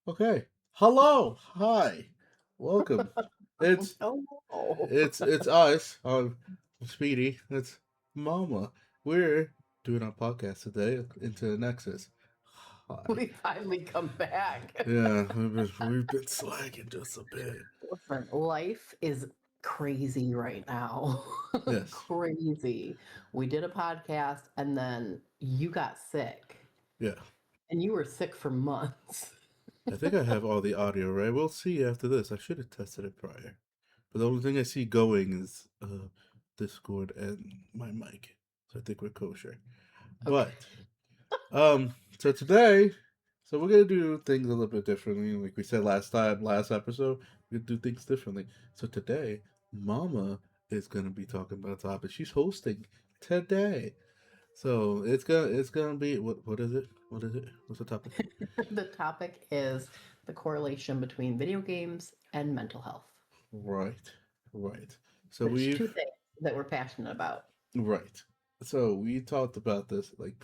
Okay. Hello. Hi. Welcome. It's Oh, it's us. Speedy. It's Mama. We're doing our podcast today into the Nexus. Hi. we finally come back. Yeah, we've been slacking just a bit. Listen, life is crazy right now. Yes. Crazy. We did a podcast and then you got sick Yeah. and you were sick for months. I think I have all the audio right. We'll see after this. I should have tested it prior. But the only thing I see going is Discord and my mic. So I think we're kosher. Okay. But so today, so we're gonna do things a little bit differently. Like we said last episode, we do things differently. So today, Mama is gonna be talking about a topic. She's hosting today. So it's gonna be what is it? What is it? What's the topic? The topic is the correlation between video games and mental health, Right, right. So which two we've things that we're passionate about. right. So we talked about this like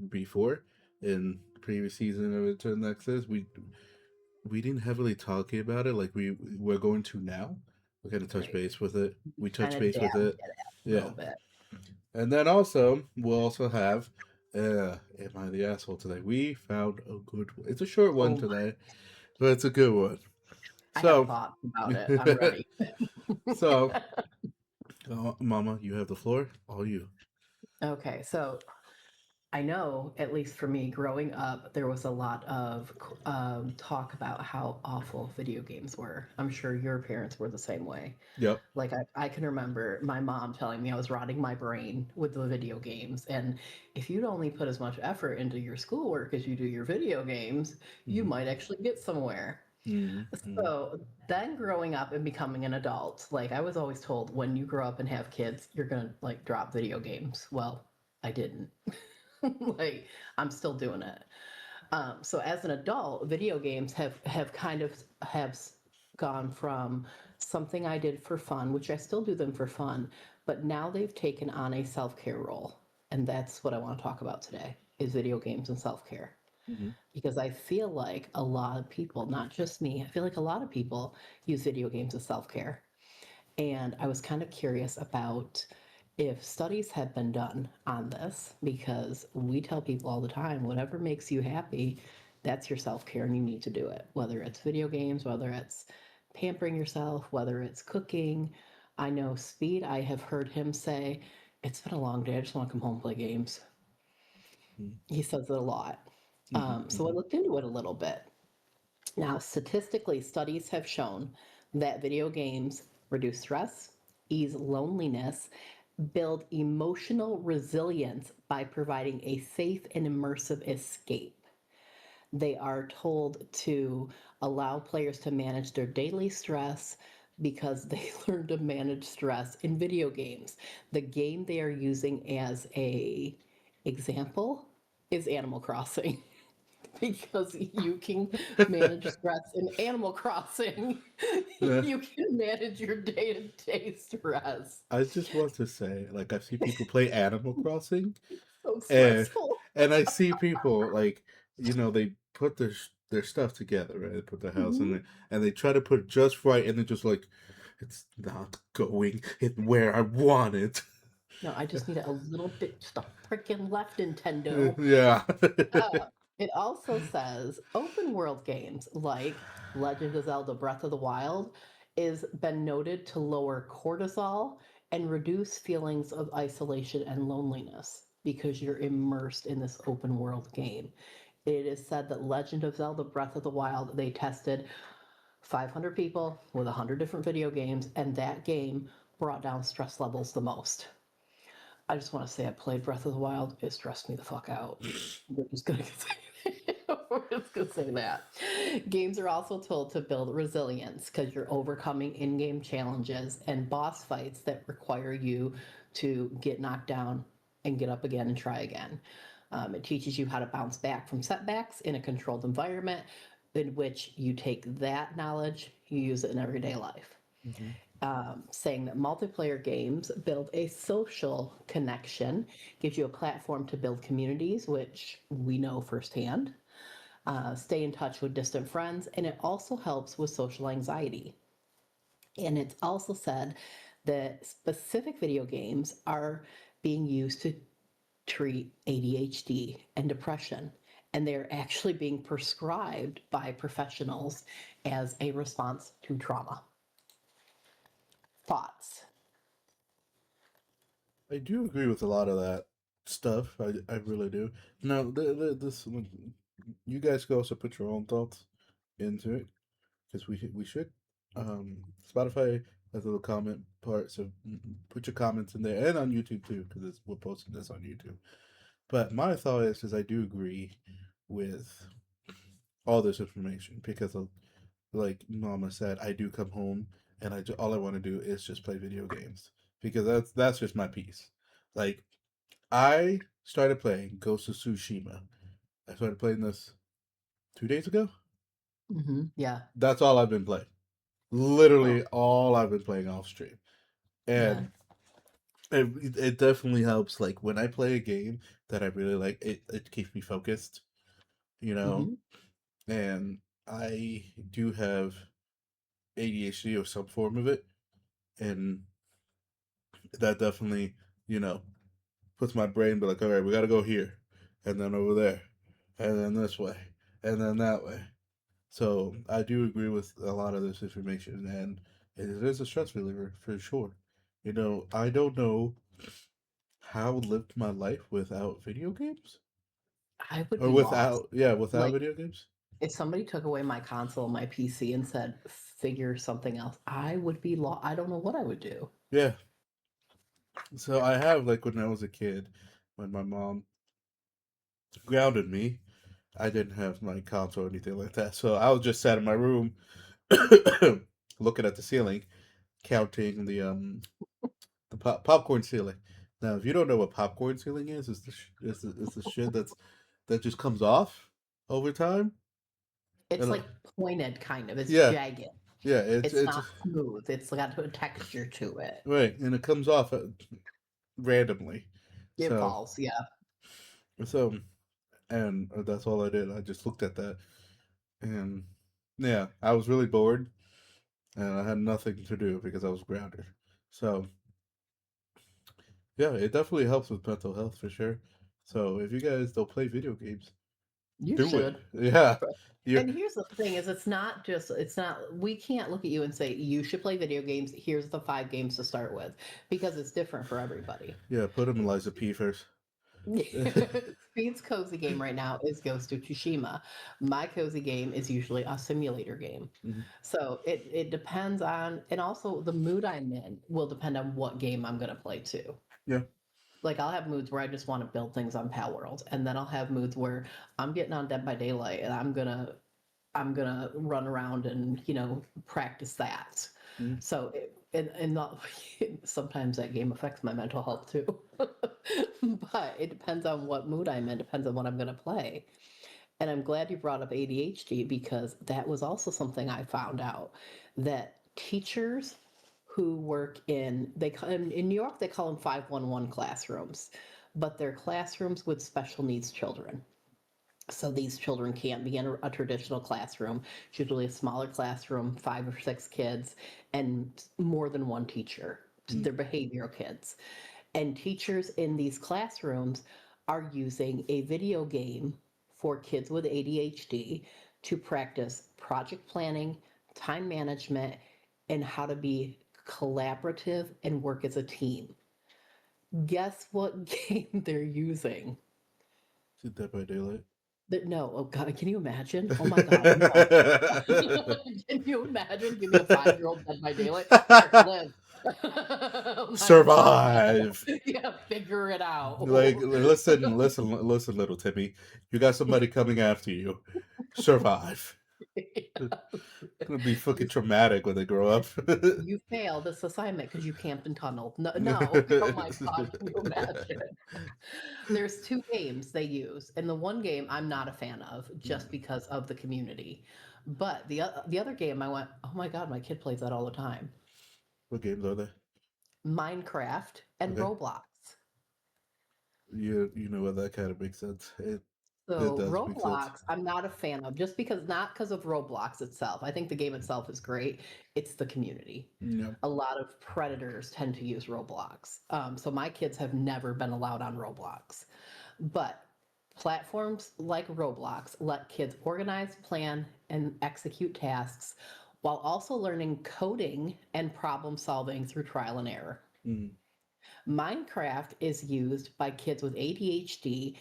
before in previous season of Return Nexus. We didn't heavily talk about it like we're going to now. We're gonna touch Right. base with it. We touch Kind of base with dabbed it. at it a little Yeah. bit. And then also we'll also have am I the asshole today? We found a good one. It's a short one Oh my, today, but it's a good one. I have So thoughts about it. I'm ready. so Mama, you have the floor. All you. Okay, so I know, at least for me, growing up, there was a lot of talk about how awful video games were. I'm sure your parents were the same way. Yep. Like, I can remember my mom telling me I was rotting my brain with the video games. And if you'd only put as much effort into your schoolwork as you do your video games, you Mm-hmm. might actually get somewhere. Mm-hmm. So then growing up and becoming an adult, like I was always told when you grow up and have kids, you're going to like drop video games. Well, I didn't. Like I'm still doing it. So as an adult, video games have kind of have gone from something I did for fun, which I still do them for fun, but now they've taken on a self-care role. And that's what I want to talk about today is video games and self-care. Mm-hmm. Because I feel like a lot of people, not just me, I feel like a lot of people use video games as self-care. And I was kind of curious about if studies have been done on this because we tell people all the time whatever makes you happy, that's your self care and you need to do it. Whether it's video games, whether it's pampering yourself, whether it's cooking. I know Speed, I have heard him say, it's been a long day. I just want to come home and play games. He says it a lot. So I Mm-hmm. looked into it a little bit. Now, statistically, studies have shown that video games reduce stress, ease loneliness, build emotional resilience by providing a safe and immersive escape. They are told to allow players to manage their daily stress because they learn to manage stress in video games. The game they are using as a example is Animal Crossing. Because you can manage stress in Animal Crossing. Yeah. You can manage your day-to-day stress. I just want to say, like, I see people play Animal Crossing, So and stressful. I see people like, they put their stuff together, right? They put their house in Mhm. there, and they try to put it just right, and they're just like, it's not going it where I want it. No, I just need a little bit, just a freaking left, Nintendo. Yeah. Uh, it also says open world games like Legend of Zelda Breath of the Wild is been noted to lower cortisol and reduce feelings of isolation and loneliness because you're immersed in this open world game. It is said that Legend of Zelda Breath of the Wild, they tested 500 people with 100 different video games, and that game brought down stress levels the most. I just want to say I played Breath of the Wild. It stressed me the fuck out. We're just gonna say, we're just gonna say that. Games are also told to build resilience because you're overcoming in-game challenges and boss fights that require you to get knocked down and get up again and try again. It teaches you how to bounce back from setbacks in a controlled environment in which you take that knowledge, you use it in everyday life. Mhm. Saying that multiplayer games build a social connection, gives you a platform to build communities, which we know firsthand. stay in touch with distant friends, and it also helps with social anxiety. And it's also said that specific video games are being used to treat ADHD and depression. And they're actually being prescribed by professionals as a response to trauma. Thoughts? I do agree with a lot of that stuff. I really do. Now, this you guys can also put your own thoughts into it because we should. Spotify has a little comment part, so put your comments in there and on YouTube too because we're posting this on YouTube. But my thought is I do agree with all this information because of, like Mama said, I do come home and all I want to do is just play video games because that's just my piece. Like I started playing Ghost of Tsushima. I started playing this 2 days ago. Yeah. That's all I've been playing. Oh, Literally all I've been playing off stream, yeah. and it definitely helps. Like when I play a game that I really like, it keeps me focused. You know, Hmm. and I do have ADHD or some form of it, and that definitely you know puts my brain be like, all right, we got to go here, and then over there, and then this way, and then that way. So I do agree with a lot of this information, and it is a stress reliever for sure. I don't know how I would live my life without video games, I would or be lost. without Like, video games. if somebody took away my console, my PC, and said, figure something else, I would be lost. I don't know what I would do. Yeah. So I have like when I was a kid, when my mom grounded me, I didn't have my console or anything like that. So I was just sat in my room, looking at the ceiling, counting the popcorn ceiling. Now, if you don't know what popcorn ceiling is, it's the shit that just comes off over time. It's And like pointed, kind of. It's yeah, jagged. yeah, It's it's not smooth. It's got a texture to it. right, and it comes off randomly. It So falls. Yeah. so and that's all I did. I just looked at that, and yeah, I was really bored, and I had nothing to do because I was grounded. So yeah, it definitely helps with mental health for sure. So if you guys don't play video games, You do it. should. Yeah, you And here's the thing is it's not we can't look at you and say you should play video games. Here's the 5 games to start with because it's different for everybody. yeah, put them in Liza P first. Speed's cozy game right now is Ghost of Tsushima. My cozy game is usually a simulator game. Mhm. So it depends on, and also the mood I'm in will depend on what game I'm going to play too. Yeah. Like I'll have moods where I just want to build things on Pal World, and then I'll have moods where I'm getting on Dead by Daylight and I'm gonna run around and practice that. Mhm. So and not, sometimes that game affects my mental health too. But it depends on what mood I'm in, depends on what I'm gonna play. And I'm glad you brought up ADHD because that was also something I found out that teachers who work in New York they call them 511 classrooms, but they're classrooms with special needs children. So these children can't be in a traditional classroom. It's usually a smaller classroom, 5 or 6 kids, and more than one teacher. Mhm. They're behavioral kids. And teachers in these classrooms are using a video game for kids with ADHD to practice project planning, time management, and how to be collaborative and work as a team. Guess what game they're using? See Dead by Daylight. No, oh God, can you imagine? Oh my God, no. Can you imagine? Give me a 5-year-old Dead by Daylight. Here, live. Oh my God, no. Survive. Yeah, figure it out. Like listen, little Timmy. You got somebody coming after you. Survive. It's gonna be fucking traumatic when they grow up. You failed this assignment because you camped and tunneled. No, no. Oh my God, can you imagine? There's 2 games they use, and the one game I'm not a fan of just because of the community. But the other game I went, oh my God, my kid plays that all the time. What games are they? Minecraft and Okay. Roblox. You know what, that kind of makes sense. It So does make sense. Roblox, I'm not a fan of, just because not because of Roblox itself. I think the game itself is great. It's the community. Yeah. A lot of predators tend to use Roblox. So my kids have never been allowed on Roblox. But platforms like Roblox let kids organize, plan, and execute tasks while also learning coding and problem solving through trial and error. Mm. Minecraft is used by kids with ADHD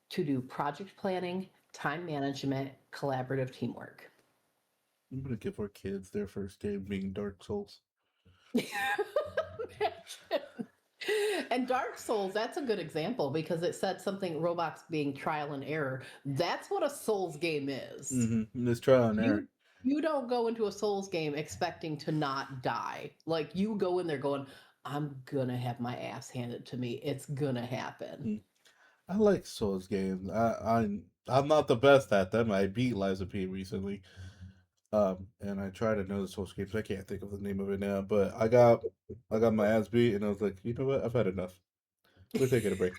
to do project planning, time management, collaborative teamwork. I'm gonna give our kids their first game being Dark Souls. And Dark Souls, that's a good example because it said something Roblox being trial and error. That's what a Souls game is. Mm-hmm. This trial and error. You don't go into a Souls game expecting to not die. Like you go in there going, I'm gonna have my ass handed to me. It's gonna happen. Mm. I like Souls games. I'm not the best at them. I beat Liza P recently. And I tried another Souls games. I can't think of the name of it now, but I got my ass beat, and I was like, you know what? I've had enough. We're taking a break.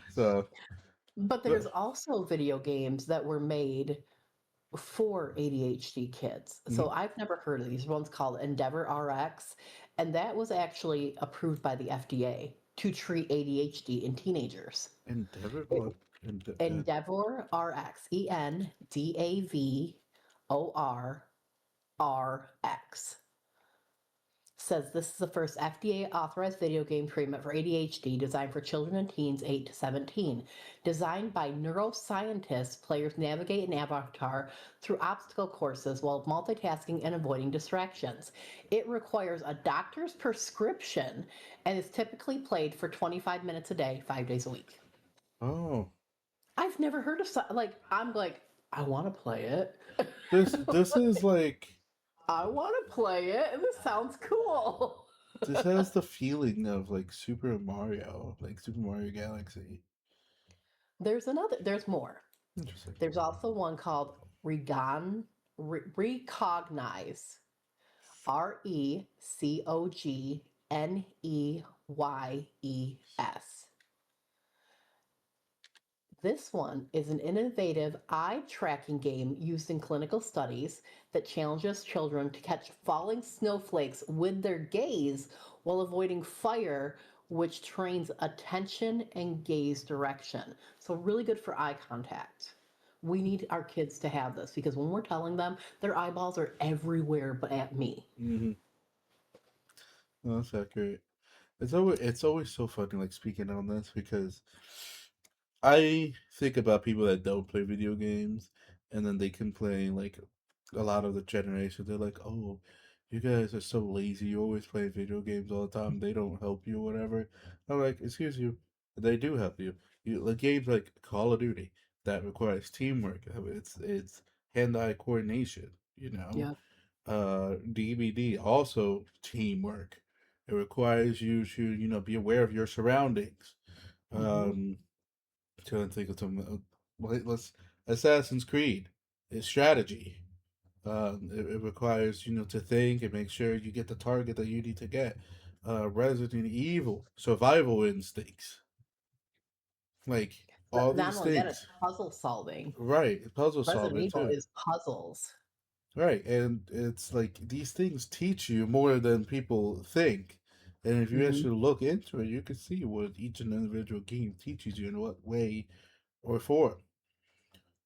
So, But but there's also video games that were made for ADHD kids. So mhm. I've never heard of these. One's called Endeavor RX, and that was actually approved by the FDA to treat ADHD in teenagers. Endeavor, It, what? Endeavor RX, ENDAVOR RX, says this is the first FDA authorized video game treatment for ADHD designed for children and teens 8 to 17. Designed by neuroscientists, players navigate an avatar through obstacle courses while multitasking and avoiding distractions. It requires a doctor's prescription and is typically played for 25 minutes a day, 5 days a week. Oh, I've never heard of like I'm like I want to play it. this is like I want to play it, and this sounds cool. this has the feeling of like Super Mario, like Super Mario Galaxy. There's more. Interesting. There's also one called Recognize, RECOGNEYES. This one is an innovative eye tracking game used in clinical studies that challenges children to catch falling snowflakes with their gaze while avoiding fire, which trains attention and gaze direction. So, really good for eye contact. We need our kids to have this because when we're telling them, their eyeballs are everywhere but at me. Mm-hmm. No, that's accurate. It's always so funny like speaking on this because I think about people that don't play video games and then they complain like a lot of the generation they're like, "Oh, you guys are so lazy. You always play video games all the time. They don't help you, whatever." I'm like, "Excuse you, they do help you. You like games like Call of Duty that requires teamwork. It's hand-eye coordination. You know, Yeah. DVD also teamwork. It requires you to be aware of your surroundings. Hmm. Um, trying to think of some. Let's Assassin's Creed is strategy. It requires to think and make sure you get the target that you need to get. Resident Evil survival instincts, like all Not these only that, it's things. puzzle solving. Right, puzzle Resident solving Evil too. is puzzles. Right, and it's like these things teach you more than people think. And if you Hmm. actually look into it, you can see what each and individual game teaches you in what way or form.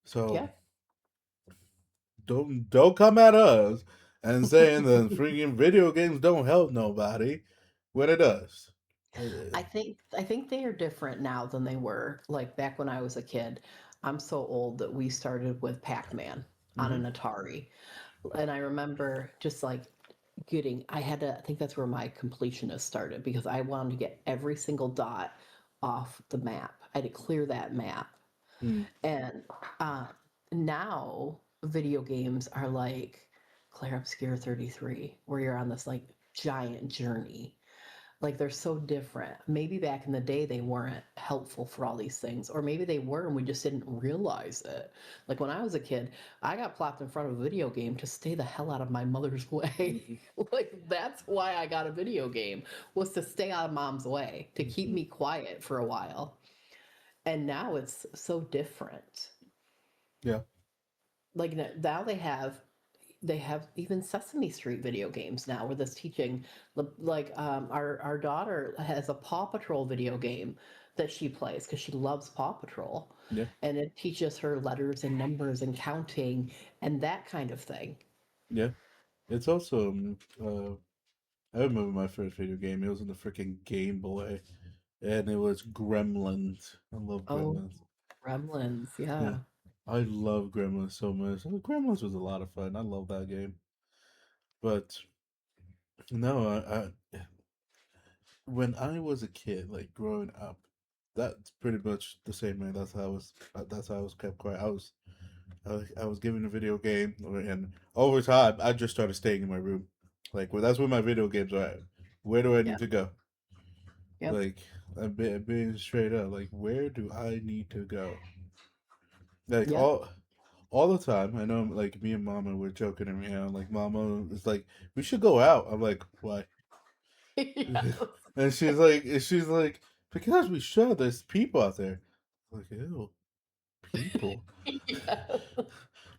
So Yeah. don't come at us and saying that freaking video games don't help nobody when it does. Uh, I think they are different now than they were like back when I was a kid. I'm so old that we started with Pac-Man on mm-hmm, an Atari. And I remember just like I had to, I think that's where my completionist started because I wanted to get every single dot off the map. I had to clear that map. mm, And uh, now video games are like Claire Obscure 33, where you're on this like giant journey. Like they're so different. Maybe back in the day they weren't helpful for all these things, or maybe they were and we just didn't realize it. Like when I was a kid, I got plopped in front of a video game to stay the hell out of my mother's way. Like that's why I got a video game, was to stay out of mom's way, to keep Mhm. me quiet for a while. And now it's so different. Yeah, Like now they have even Sesame Street video games now, where this teaching, like our daughter has a Paw Patrol video game that she plays because she loves Paw Patrol, yeah, and it teaches her letters and numbers and counting and that kind of thing. yeah. It's also I remember my first video game. It was in the freaking Game Boy, and it was Gremlins. I love Oh, Gremlins. Gremlins, Yeah, yeah. I love Gremlins so much. Gremlins was a lot of fun. I love that game. But no, when I was a kid, like growing up, that's pretty much the same way. That's how I was. That's how I was kept quiet. I was given a video game, and over time, I just started staying in my room. Like, well, that's where my video games are at. Where do I need Yep, to go? yep, Like, being straight up. Like, where do I need to go? Like yep. all the time. I know, like me and Mama were joking around. Like, Mama is like, we should go out. I'm like, why? Yes. And she's like, because we should. There's people out there. I'm like, ew, people. Yes.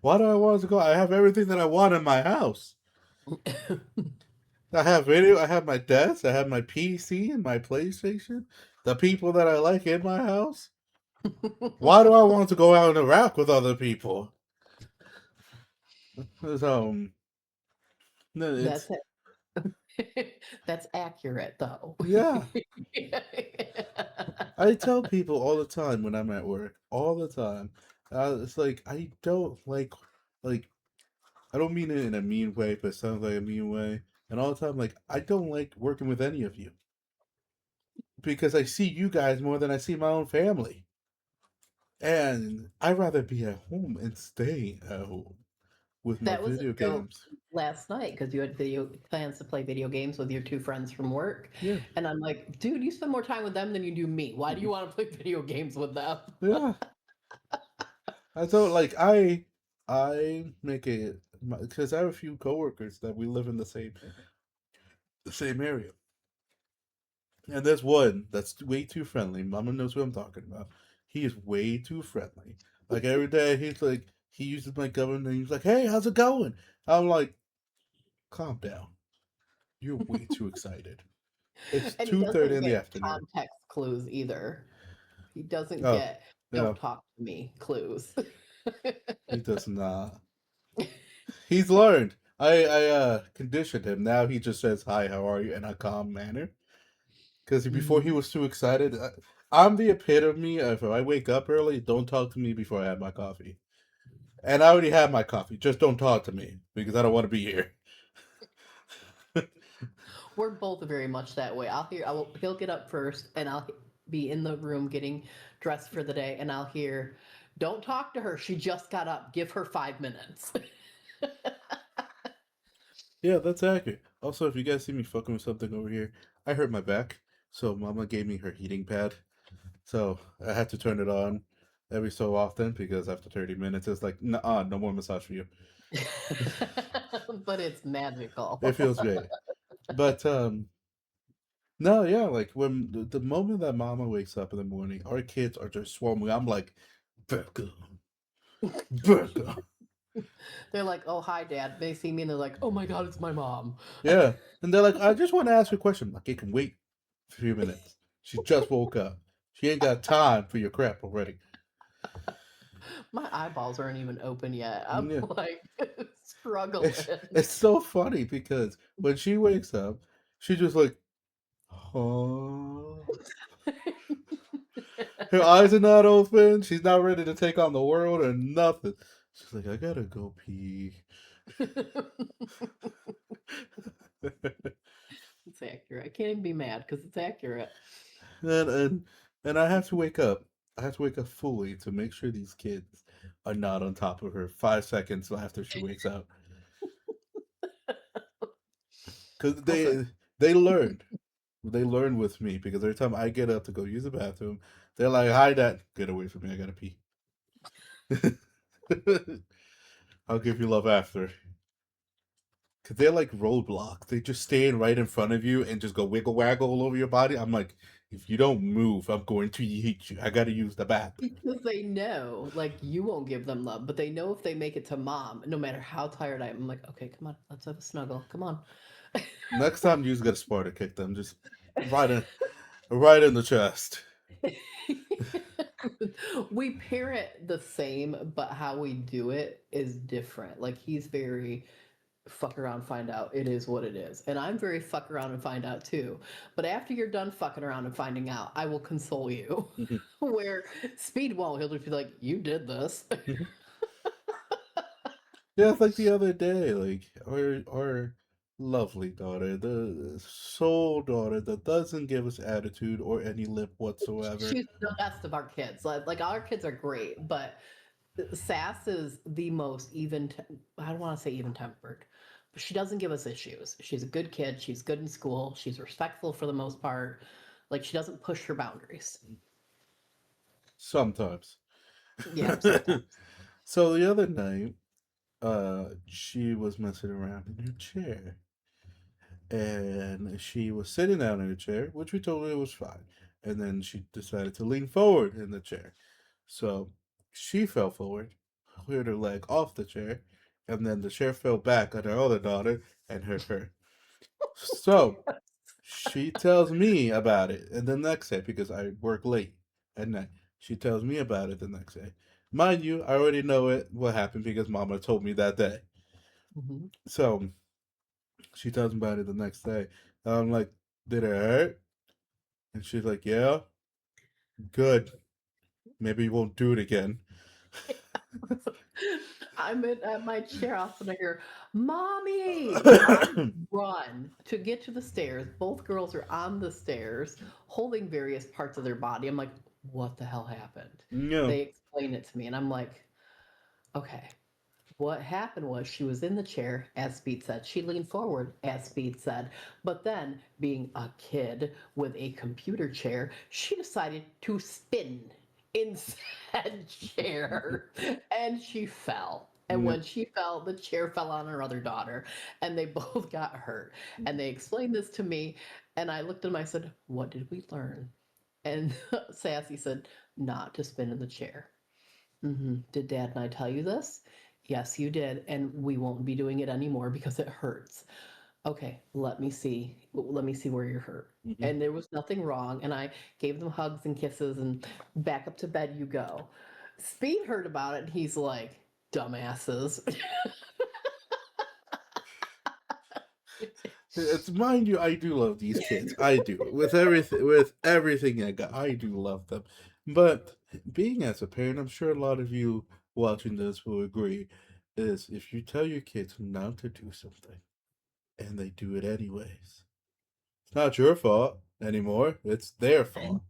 Why do I want to go? I have everything that I want in my house. I have video. I have my desk. I have my PC and my PlayStation. The people that I like in my house. Why do I want to go out and interact with other people? So no, it's That's it. That's accurate, though. yeah. I tell people all the time when I'm at work, all the time. It's like I don't like I don't mean it in a mean way, but it sounds like a mean way. And all the time, like I don't like working with any of you because I see you guys more than I see my own family. And I'd rather be at home and stay at home with my That was a video joke games. last night because you had video plans to play video games with your two friends from work. Yeah, And I'm like, dude, you spend more time with them than you do me. Why do you want to play video games with them? yeah. I thought like I make it because I have a few coworkers that we live in the same area, and there's one that's way too friendly. Mama knows what I'm talking about. He is way too friendly. Like every day, he's like he uses my government name. He's like, "Hey, how's it going?" I'm like, "Calm down. You're way too excited. It's And he 2:30 doesn't in get the afternoon." context clues either. He doesn't Oh, get yeah, don't talk to me clues. he does not. He's learned. I conditioned him. Now he just says hi, how are you, in a calm manner. Because before he Mhm. was too excited. I'm the epitome of if I wake up early, don't talk to me before I have my coffee. And I already have my coffee. Just don't talk to me because I don't want to be here. We're both very much that way. He'll get up first and I'll be in the room getting dressed for the day and I'll hear, don't talk to her. She just got up. Give her 5 minutes. Yeah, that's accurate. Also, if you guys see me fucking with something over here, I hurt my back. So Mama gave me her heating pad. So I had to turn it on every so often because after 30 minutes, it's like, nah, no more massage for you. But it's It magical. feels great. But no, yeah, like when the moment that Mama wakes up in the morning, our kids are just swarming. I'm like, burger, burger. They're like, oh, hi, dad. They see me and they're like, oh my God, it's my mom. Yeah, and they're like, I just want to ask you a question. Like, it can wait a few minutes. She just woke up. She ain't got time for your crap already. My eyeballs aren't even open yet. I'm Yeah, like struggling. it's so funny because when she wakes up, she just like, huh. Her eyes are not open. She's not ready to take on the world or nothing. She's like, I gotta go pee. It's accurate. I can't even be mad because it's accurate. and and and I have to wake up. I have to wake up fully to make sure these kids are not on top of her 5 seconds after she wakes up. Because Also, they learned. They learn with me because every time I get up to go use the bathroom, they're like, "Hi, Dad, get away from me! I gotta pee." I'll give you love after. Cause they're like roadblocks. They just stand right in front of you and just go wiggle waggle all over your body. I'm like, if you don't move, I'm going to eat you. I gotta use the bathroom. Because they know, like, you won't give them love, but they know if they make it to mom, no matter how tired I am, I'm like, okay, come on, let's have a snuggle. Come on. Next time you just get a Sparta kick them, just right in, right in the chest. We parent the same, but how we do it is different. Like, he's very fuck around, find out. It is what it is. And I'm very fuck around and find out too. But after you're done fucking around and finding out, I will console you. Where Speed won't, he'll just be like, you did this. Yeah, it's like the other day, like our lovely daughter, the sole daughter that doesn't give us attitude or any lip whatsoever. She's the best of our kids. Like our kids are great, but Sass is the most even. I don't want to say even tempered, but she doesn't give us issues. She's a good kid. She's good in school. She's respectful for the most part. Like, she doesn't push her boundaries. Sometimes. Yeah, sometimes. So the other night, she was messing around in her chair, and she was sitting down in her chair, which we told her was fine. And then she decided to lean forward in the chair. So she fell forward, cleared her leg off the chair, and then the chair fell back on her other daughter and hurt her. So she tells me about it, and the next day, because I work late at night, she tells me about it the next day. Mind you, I already know it what happened because Mama told me that day. Mhm. So she tells me about it the next day. And I'm like, "Did it hurt?" And she's like, "Yeah, good. Maybe you won't do it again." I'm at my chair off and I hear, Mommy! I run to get to the stairs. Both girls are on the stairs holding various parts of their body. I'm like, what the hell happened? No. They explain it to me, and I'm like, okay. What happened was she was in the chair, as Speed said. She leaned forward, as Speed said. But then, being a kid with a computer chair, she decided to spin in said chair and she fell. And Yeah. when she fell, the chair fell on her other daughter and they both got hurt. And they explained this to me. And I looked at them, I said, what did we learn? And Sassy said, not to spin in the chair. Did Dad and I tell you this? Yes, you did. And we won't be doing it anymore because it hurts. Okay, let me see. Let me see where you're hurt. Mhm. And there was nothing wrong. And I gave them hugs and kisses and back up to bed you go. Speed heard about it and he's like, dumbasses. It's mind you, I do love these kids. I do with everything I got. I do love them. But being as a parent, I'm sure a lot of you watching this will agree. Is if you tell your kids not to do something and they do it anyways, it's not your fault anymore. It's their fault.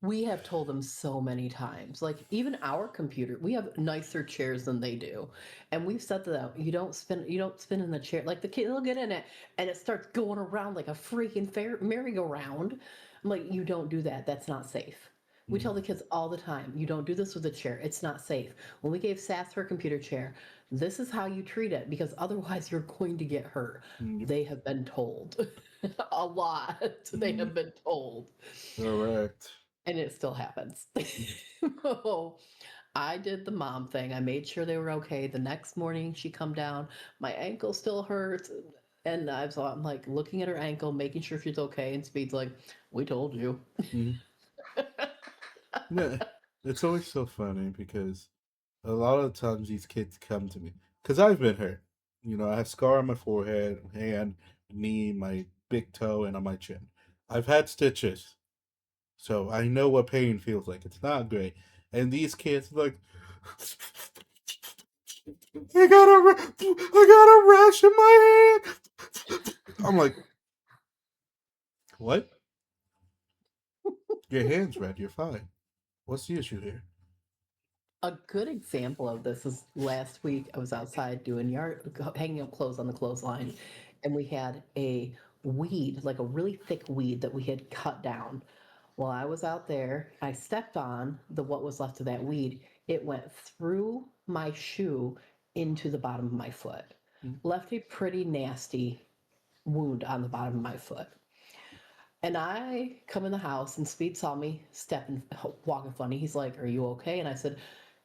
We have told them so many times. Like, even our computer, we have nicer chairs than they do. And we've said to them, you don't spin in the chair. Like, the kid will get in it and it starts going around like a freaking merry-go-round. I'm like, you don't do that. That's not safe. We tell the kids all the time, you don't do this with a chair. It's not safe. When we gave Sass her computer chair, this is how you treat it because otherwise you're going to get hurt. Mm, They have been told a lot. They mm, have been told. correct. And it still happens. So I did the mom thing. I made sure they were okay. The next morning she come down, my ankle still hurts. And I'm like looking at her ankle, making sure she's okay. And Speed's like, we told you. Mm. Yeah, it's always so funny because a lot of times these kids come to me because I've been hurt. You know, I have scar on my forehead, hand, knee, my big toe, and on my chin. I've had stitches, so I know what pain feels like. It's not great. And these kids like, I got a rash in my hand. I'm like, what? Your hand's red. You're fine. What's the issue here? A good example of this is last week I was outside doing hanging up clothes on the clothesline, and we had a weed, like a really thick weed that we had cut down. While I was out there, I stepped on the what was left of that weed. It went through my shoe into the bottom of my foot. Mm. Left a pretty nasty wound on the bottom of my foot. And I come in the house and Speed saw me stepping, walking funny. He's like, "Are you okay?" And I said,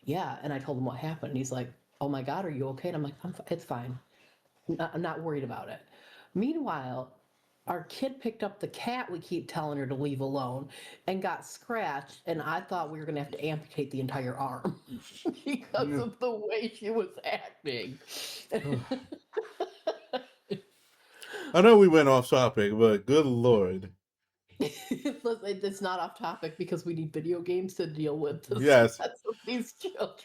"Yeah." And I told him what happened. And he's like, "Oh my God, are you okay?" And I'm like, It's fine. I'm not worried about it." Meanwhile, our kid picked up the cat we keep telling her to leave alone and got scratched. And I thought we were going to have to amputate the entire arm because Yeah. of the way she was acting. I know we went off topic, but good lord. It's not off topic because we need video games to deal with the Yes. stress of these children.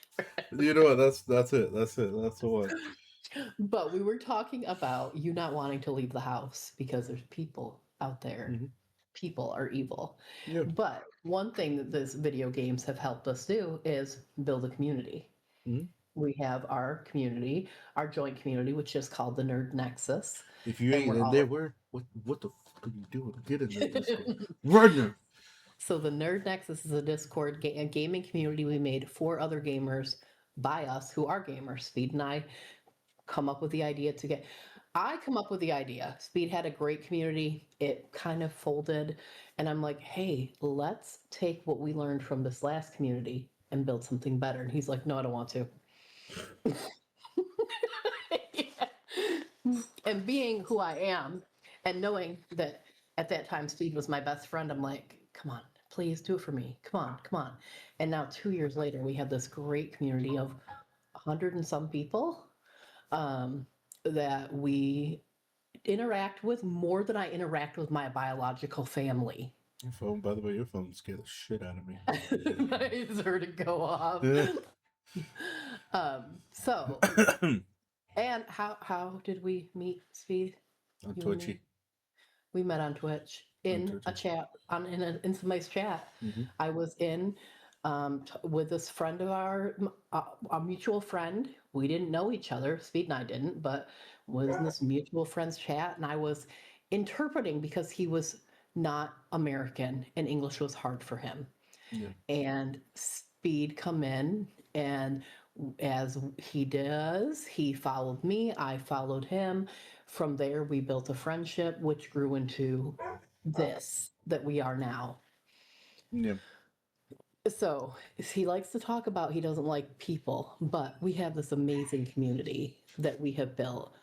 You know what? That's it. That's it. That's the one. But we were talking about you not wanting to leave the house because there's people out there. Hmm. People are evil. Yeah. But one thing that these video games have helped us do is build a community. Hmm. We have our community, our joint community, which is called the Nerd Nexus. If you And ain't we're in there, all what the fuck are you doing? Get in the Discord. Run there. So the Nerd Nexus is a Discord a gaming community we made for other gamers by us who are gamers. Speed and I come up with the idea to get. I come up with the idea. Speed had a great community. It kind of folded, and I'm like, "Hey, let's take what we learned from this last community and build something better." And he's like, "No, I don't want to." And being who I am, and knowing that at that time Speed was my best friend, I'm like, "Come on, please do it for me. Come on, come on." And now 2 years later, we have this great community of 100 and some people that we interact with more than I interact with my biological family. Your phone, by the way, your phone scared the shit out of me. I deserve to go off. Yeah. So, and how did we meet, Speed? On You and me? Twitchy. We met on Twitch On in a Twitchy. chat in somebody's chat. Mm-hmm. I was in with this friend of a mutual friend. We didn't know each other. Speed and I didn't, but was in this mutual friend's chat, and I was interpreting because he was not American and English was hard for him. Yeah. And Speed come in, and as he does, he followed me, I followed him. From there we built a friendship which grew into this that we are now. Yeah. So he likes to talk about he doesn't like people, but we have this amazing community that we have built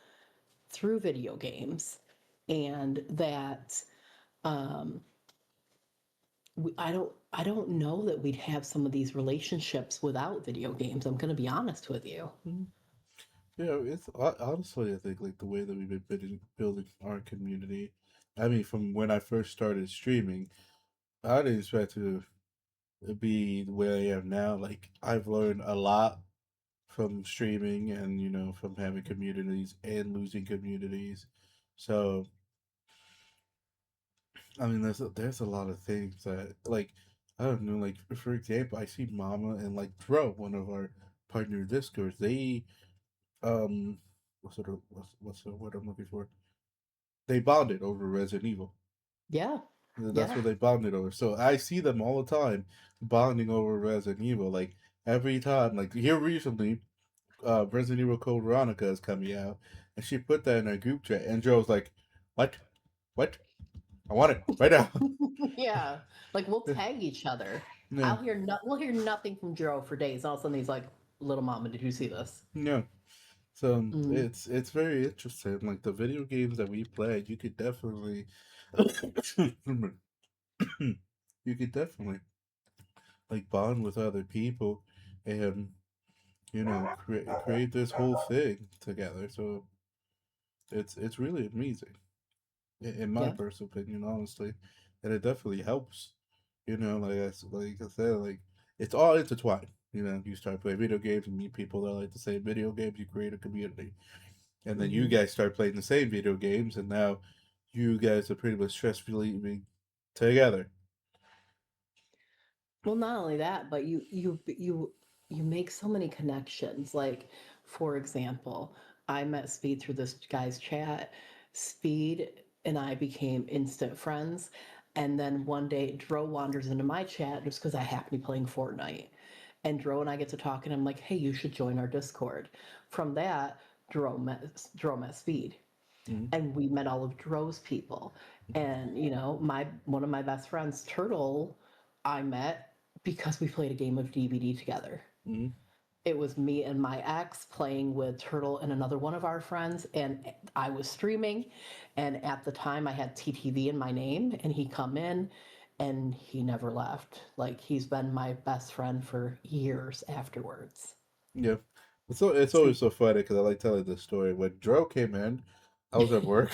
through video games, and that um, I don't know that we'd have some of these relationships without video games. I'm going to be honest with you. Mhm. Yeah, it's honestly, I think like the way that we've been building our community. I mean, from when I first started streaming, I didn't expect to be where I am now. Like I've learned a lot from streaming and from having communities and losing communities. So I mean, there's a lot of things that like I don't know. Like for example, I see Mama and like Dro, one of our partner Discords. They um, what's the word I'm looking for? They bonded over Resident Evil. Yeah, That's yeah. what they bonded over. So I see them all the time bonding over Resident Evil. Like every time, like here recently, Resident Evil Code Veronica is coming out, and she put that in her group chat, and Joe's like, "What? What? I want it right now." Yeah, like we'll tag each other. Yeah, We'll hear nothing from Joe for days. All of a sudden he's like, "Little mama, did you see this?" yeah. So Mm, it's very interesting. Like the video games that we played, you could definitely, you could definitely like bond with other people, and create this whole thing together. So it's really amazing, in my yeah. personal opinion, honestly, and it definitely helps. Like I said, like it's all intertwined. You start playing video games and meet people that like the same video games. You create a community, and then you Hmm. guys start playing the same video games, and now you guys are pretty much stress relieving together. Well, not only that, but you make so many connections. Like, for example, I met Speed through this guy's chat. Speed. and I became instant friends. And then one day, Dro wanders into my chat just because I happen to be playing Fortnite. And Dro and I get to talk, and I'm like, hey, you should join our Discord. From that, Dro met Speed. Mm-hmm. And we met all of Dro's people. And, my one of my best friends, Turtle, I met because we played a game of DVD together. Mm-hmm. It was me and my ex playing with Turtle and another one of our friends, and I was streaming. And at the time, I had TTV in my name, and he come in, and he never left. Like he's been my best friend for years afterwards. Yeah. It's So always so funny because I like telling this story. When Dro came in, I was at work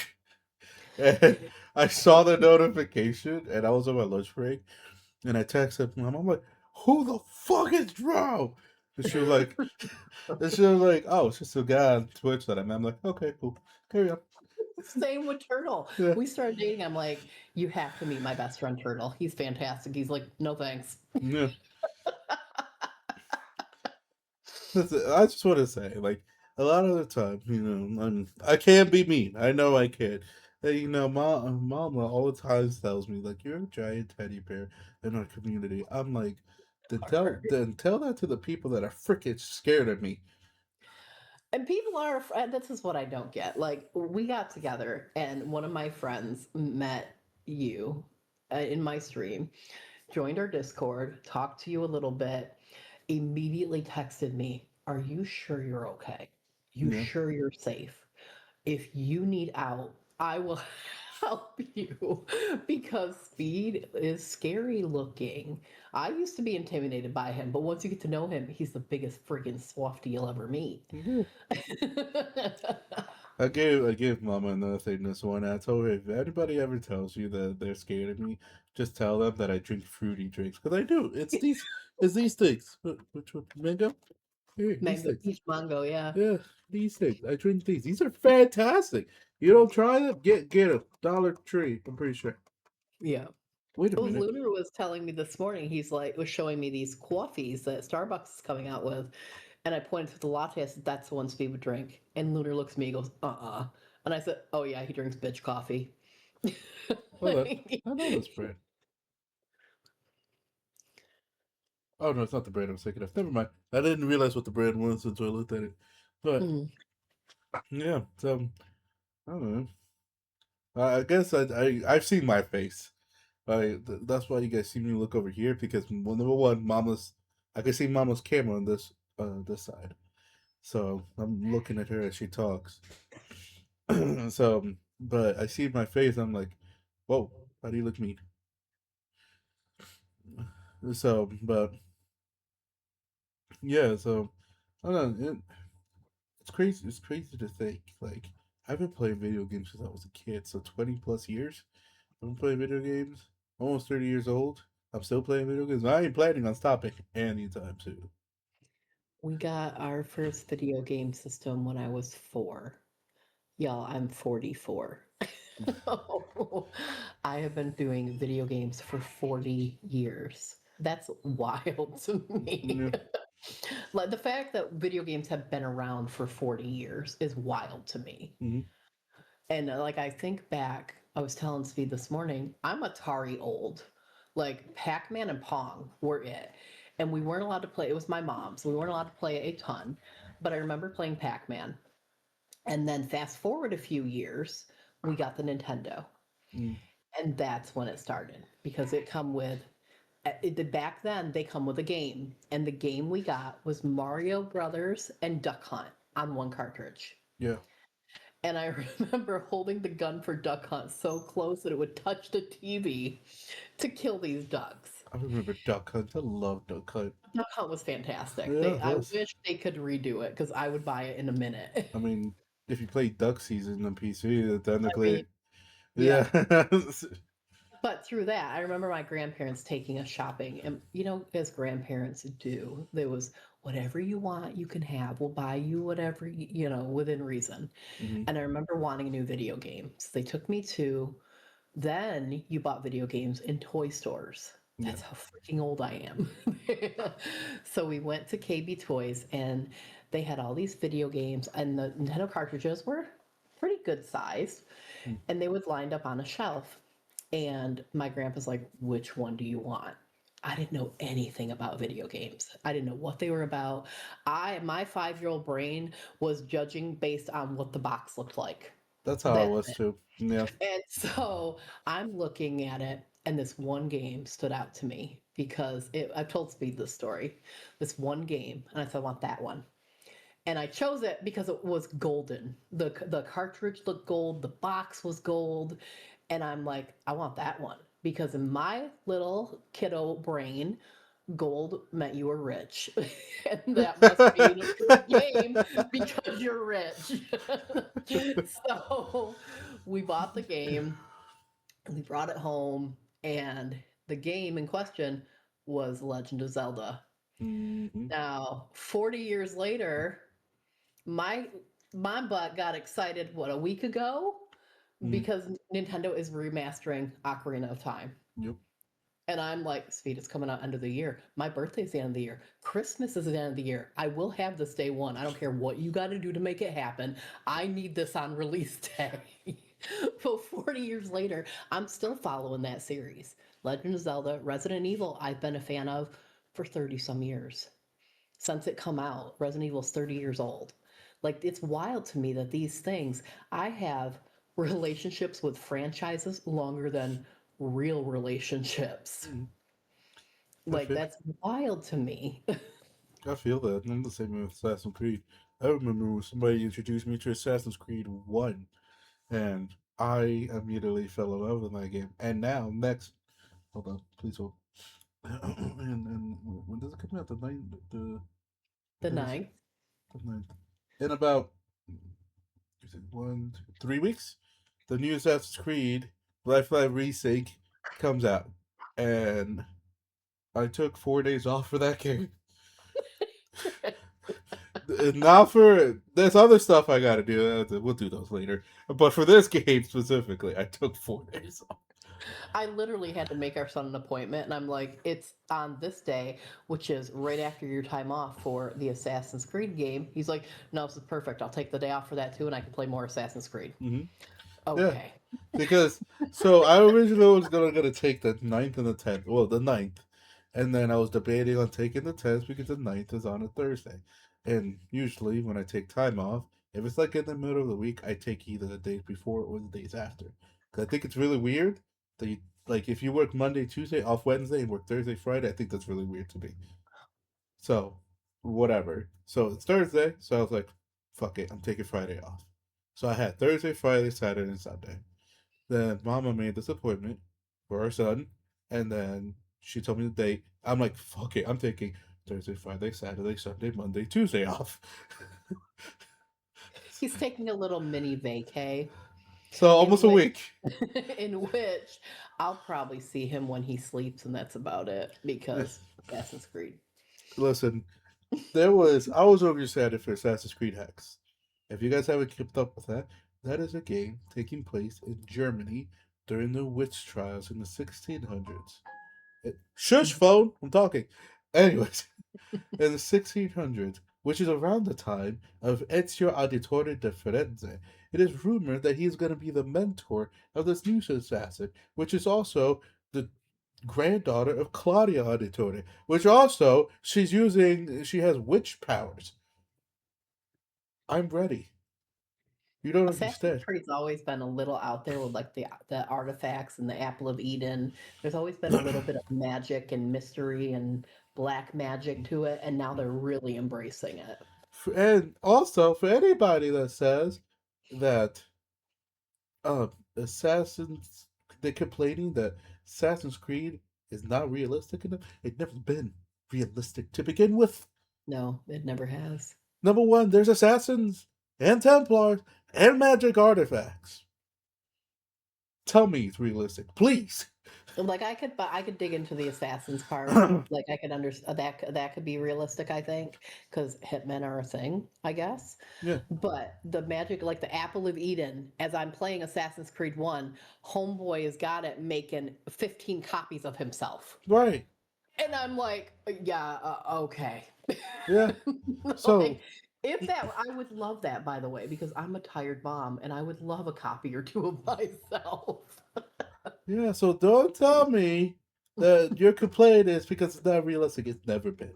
and I saw the notification and I was on my lunch break and I texted mom. I'm like, "Who the fuck is Dro?" And she was like, "Oh, it's just a guy on Twitch that I met." I'm like, "Okay, cool, carry on." same with Turtle. Yeah, We started dating. I'm like, you have to meet my best friend Turtle. He's fantastic. He's like, no thanks. yeah. That's it. I just want to say, like, a lot of the time, I can't be mean. I know I can. Mama all the time tells me like you're a giant teddy bear in our community. I'm like, then tell that to the people that are freaking scared of me. And people are, and this is what I don't get. Like, we got together, and one of my friends met you in my stream, joined our Discord, talked to you a little bit, immediately texted me, are you sure you're okay? You Yeah. sure you're safe? If you need out, I will help you because Speed is scary looking. I used to be intimidated by him, but once you get to know him, he's the biggest friggin' softy you'll ever meet. Yeah. I gave Mama another thing this one. I told her if anybody ever tells you that they're scared of me, just tell them that I drink fruity drinks because I do. It's these things. Which one? Mango? Here, these Mango things. peach mango, yeah. Yeah, these things. I drink these. These are fantastic. You don't try them? Get a Dollar Tree. I'm pretty sure. Yeah. Wait a Well, minute. Lunar was telling me this morning, was showing me these coffees that Starbucks is coming out with. And I pointed to the latte. I said, that's the one Steve would drink. And Lunar looks at me and goes, uh-uh. And I said, oh, yeah, he drinks bitch coffee. Hold on. I know this brand. Oh no, it's not the brand I was thinking of. Never mind. I didn't realize what the brand was until I looked at it. But Mm. yeah, so I don't know. I guess I've seen my face. That's why you guys see me look over here because number one, Mama's I can see Mama's camera on this side, so I'm looking at her as she talks. So, but I see my face. I'm like, whoa, how do you look mean? So, but yeah, so I don't know. It's crazy. It's crazy to think like I've been playing video games since I was a kid. So 20 plus years. I've been playing video games. Almost 30 years old. I'm still playing video games. I ain't planning on stopping anytime soon. We got our first video game system when I was 4. Y'all, I'm 44. I have been doing video games for 40 years. That's wild to me. Yeah. Like the fact that video games have been around for 40 years is wild to me. Mm-hmm. And like I think back, I was telling Speed this morning, I'm Atari old. Like Pac-Man and Pong were it. And we weren't allowed to play. It was my mom's. We weren't allowed to play a ton. But I remember playing Pac-Man. And then fast forward a few years, we got the Nintendo. Mm. And that's when it started because it come with back then they come with a game, and the game we got was Mario Brothers and Duck Hunt on one cartridge. Yeah. And I remember holding the gun for Duck Hunt so close that it would touch the TV to kill these ducks. I remember Duck Hunt. I love Duck Hunt. Duck Hunt was fantastic. Yeah, They it I was. wish they could redo it because I would buy it in a minute. I mean, if you play Duck Season on PC, then I mean, technically, yeah. yeah. But through that, I remember my grandparents taking us shopping, and as grandparents do, there was whatever you want, you can have. We'll buy you whatever within reason. Hmm. And I remember wanting a new video game, so they took me to. Then you bought video games in toy stores. Yeah. That's how freaking old I am. So we went to KB Toys, and they had all these video games, and the Nintendo cartridges were pretty good sized. Mm. and they was lined up on a shelf. And my grandpa's like, which one do you want? I didn't know anything about video games. I didn't know what they were about. My 5-year-old brain was judging based on what the box looked like. That's how I That's was it. too. Yeah. And so I'm looking at it, and this one game stood out to me because I've told Speed this story. This one game, and I said, I want that one. And I chose it because it was golden. The cartridge looked gold, the box was gold, and I'm like, I want that one because in my little kiddo brain, gold meant you were rich. And that must mean a good game because you're rich. So we bought the game, we brought it home, and the game in question was Legend of Zelda. Mhm. Now, 40 years later, my my butt got excited what, a week ago, Mm. because Nintendo is remastering Ocarina of Time. Yep. And I'm like, Speed, it's coming out end of the year. My birthday's the end of the year. Christmas is the end of the year. I will have this day one. I don't care what you got to do to make it happen. I need this on release day. But 40 years later, I'm still following that series. Legend of Zelda, Resident Evil, I've been a fan of for 30 some years. Since it come out, Resident Evil's 30 years old. Like, it's wild to me that these things, I have relationships with franchises longer than real relationships. Mm. I Like, feel that's wild to me. I feel that. I'm the same with Assassin's Creed. I remember when somebody introduced me to Assassin's Creed 1, and I immediately fell in love with that game. And now, next, hold on, please hold. And when does it come out? The ninth, The it is ninth. the ninth. In about is it 3 weeks, the new Assassin's Creed Life Life Resync comes out, and I took 4 days off for that game. Now for there's other stuff I gotta do. We'll do those later. But for this game specifically, I took 4 days off. I literally had to make our son an appointment, and I'm like, it's on this day, which is right after your time off for the Assassin's Creed game. He's like, no, this is perfect. I'll take the day off for that too, and I can play more Assassin's Creed. Hmm. Yeah, Okay. because so I originally was gonna take the ninth and the 10th. Well, the ninth, and then I was debating on taking the 10th because the ninth is on a Thursday, and usually when I take time off, if it's like in the middle of the week, I take either the days before or the days after. Because I think it's really weird that you like if you work Monday, Tuesday, off Wednesday, and work Thursday, Friday. I think that's really weird to me. So whatever. So it's Thursday, so I was like, fuck it, I'm taking Friday off. So I had Thursday, Friday, Saturday, and Sunday. Then Mama made this appointment for her son, and then she told me the date. I'm like, fuck it, I'm taking Thursday, Friday, Saturday, Sunday, Monday, Tuesday off. He's taking a little mini vacay So in almost a which week. in which I'll probably see him when he sleeps, and that's about it because Assassin's Creed. Listen, I was over excited for Assassin's Creed Hex. If you guys haven't kept up with that, that is a game taking place in Germany during the witch trials in the 1600s. Shush, phone! I'm talking. Anyways, in the 1600s, which is around the time of Ezio Auditore de Firenze, it is rumored that he is going to be the mentor of this new assassin, which is also the granddaughter of Claudia Auditore, which also she has witch powers. I'm ready. You don't Assassin's understand. Creed's always been a little out there with like the artifacts and the Apple of Eden. There's always been a little bit of magic and mystery and black magic to it, and now they're really embracing it. And also for anybody that says that Assassins they're complaining that Assassin's Creed is not realistic enough. It's never been realistic to begin with. No, it never has. Number one, there's assassins and Templars and magic artifacts. Tell me it's realistic, please. Like I could dig into the assassins part. Like I could understand that could be realistic. I think because hitmen are a thing. I guess. Yeah, But the magic, like the Apple of Eden, as I'm playing Assassin's Creed 1, Homeboy has got it making 15 copies of himself. right. And I'm like, yeah, okay. Yeah. Like, So If that, I would love that, by the way, because I'm a tired mom and I would love a copy or two of myself. Yeah, so don't tell me that your complaint is because it's not realistic. It's never been.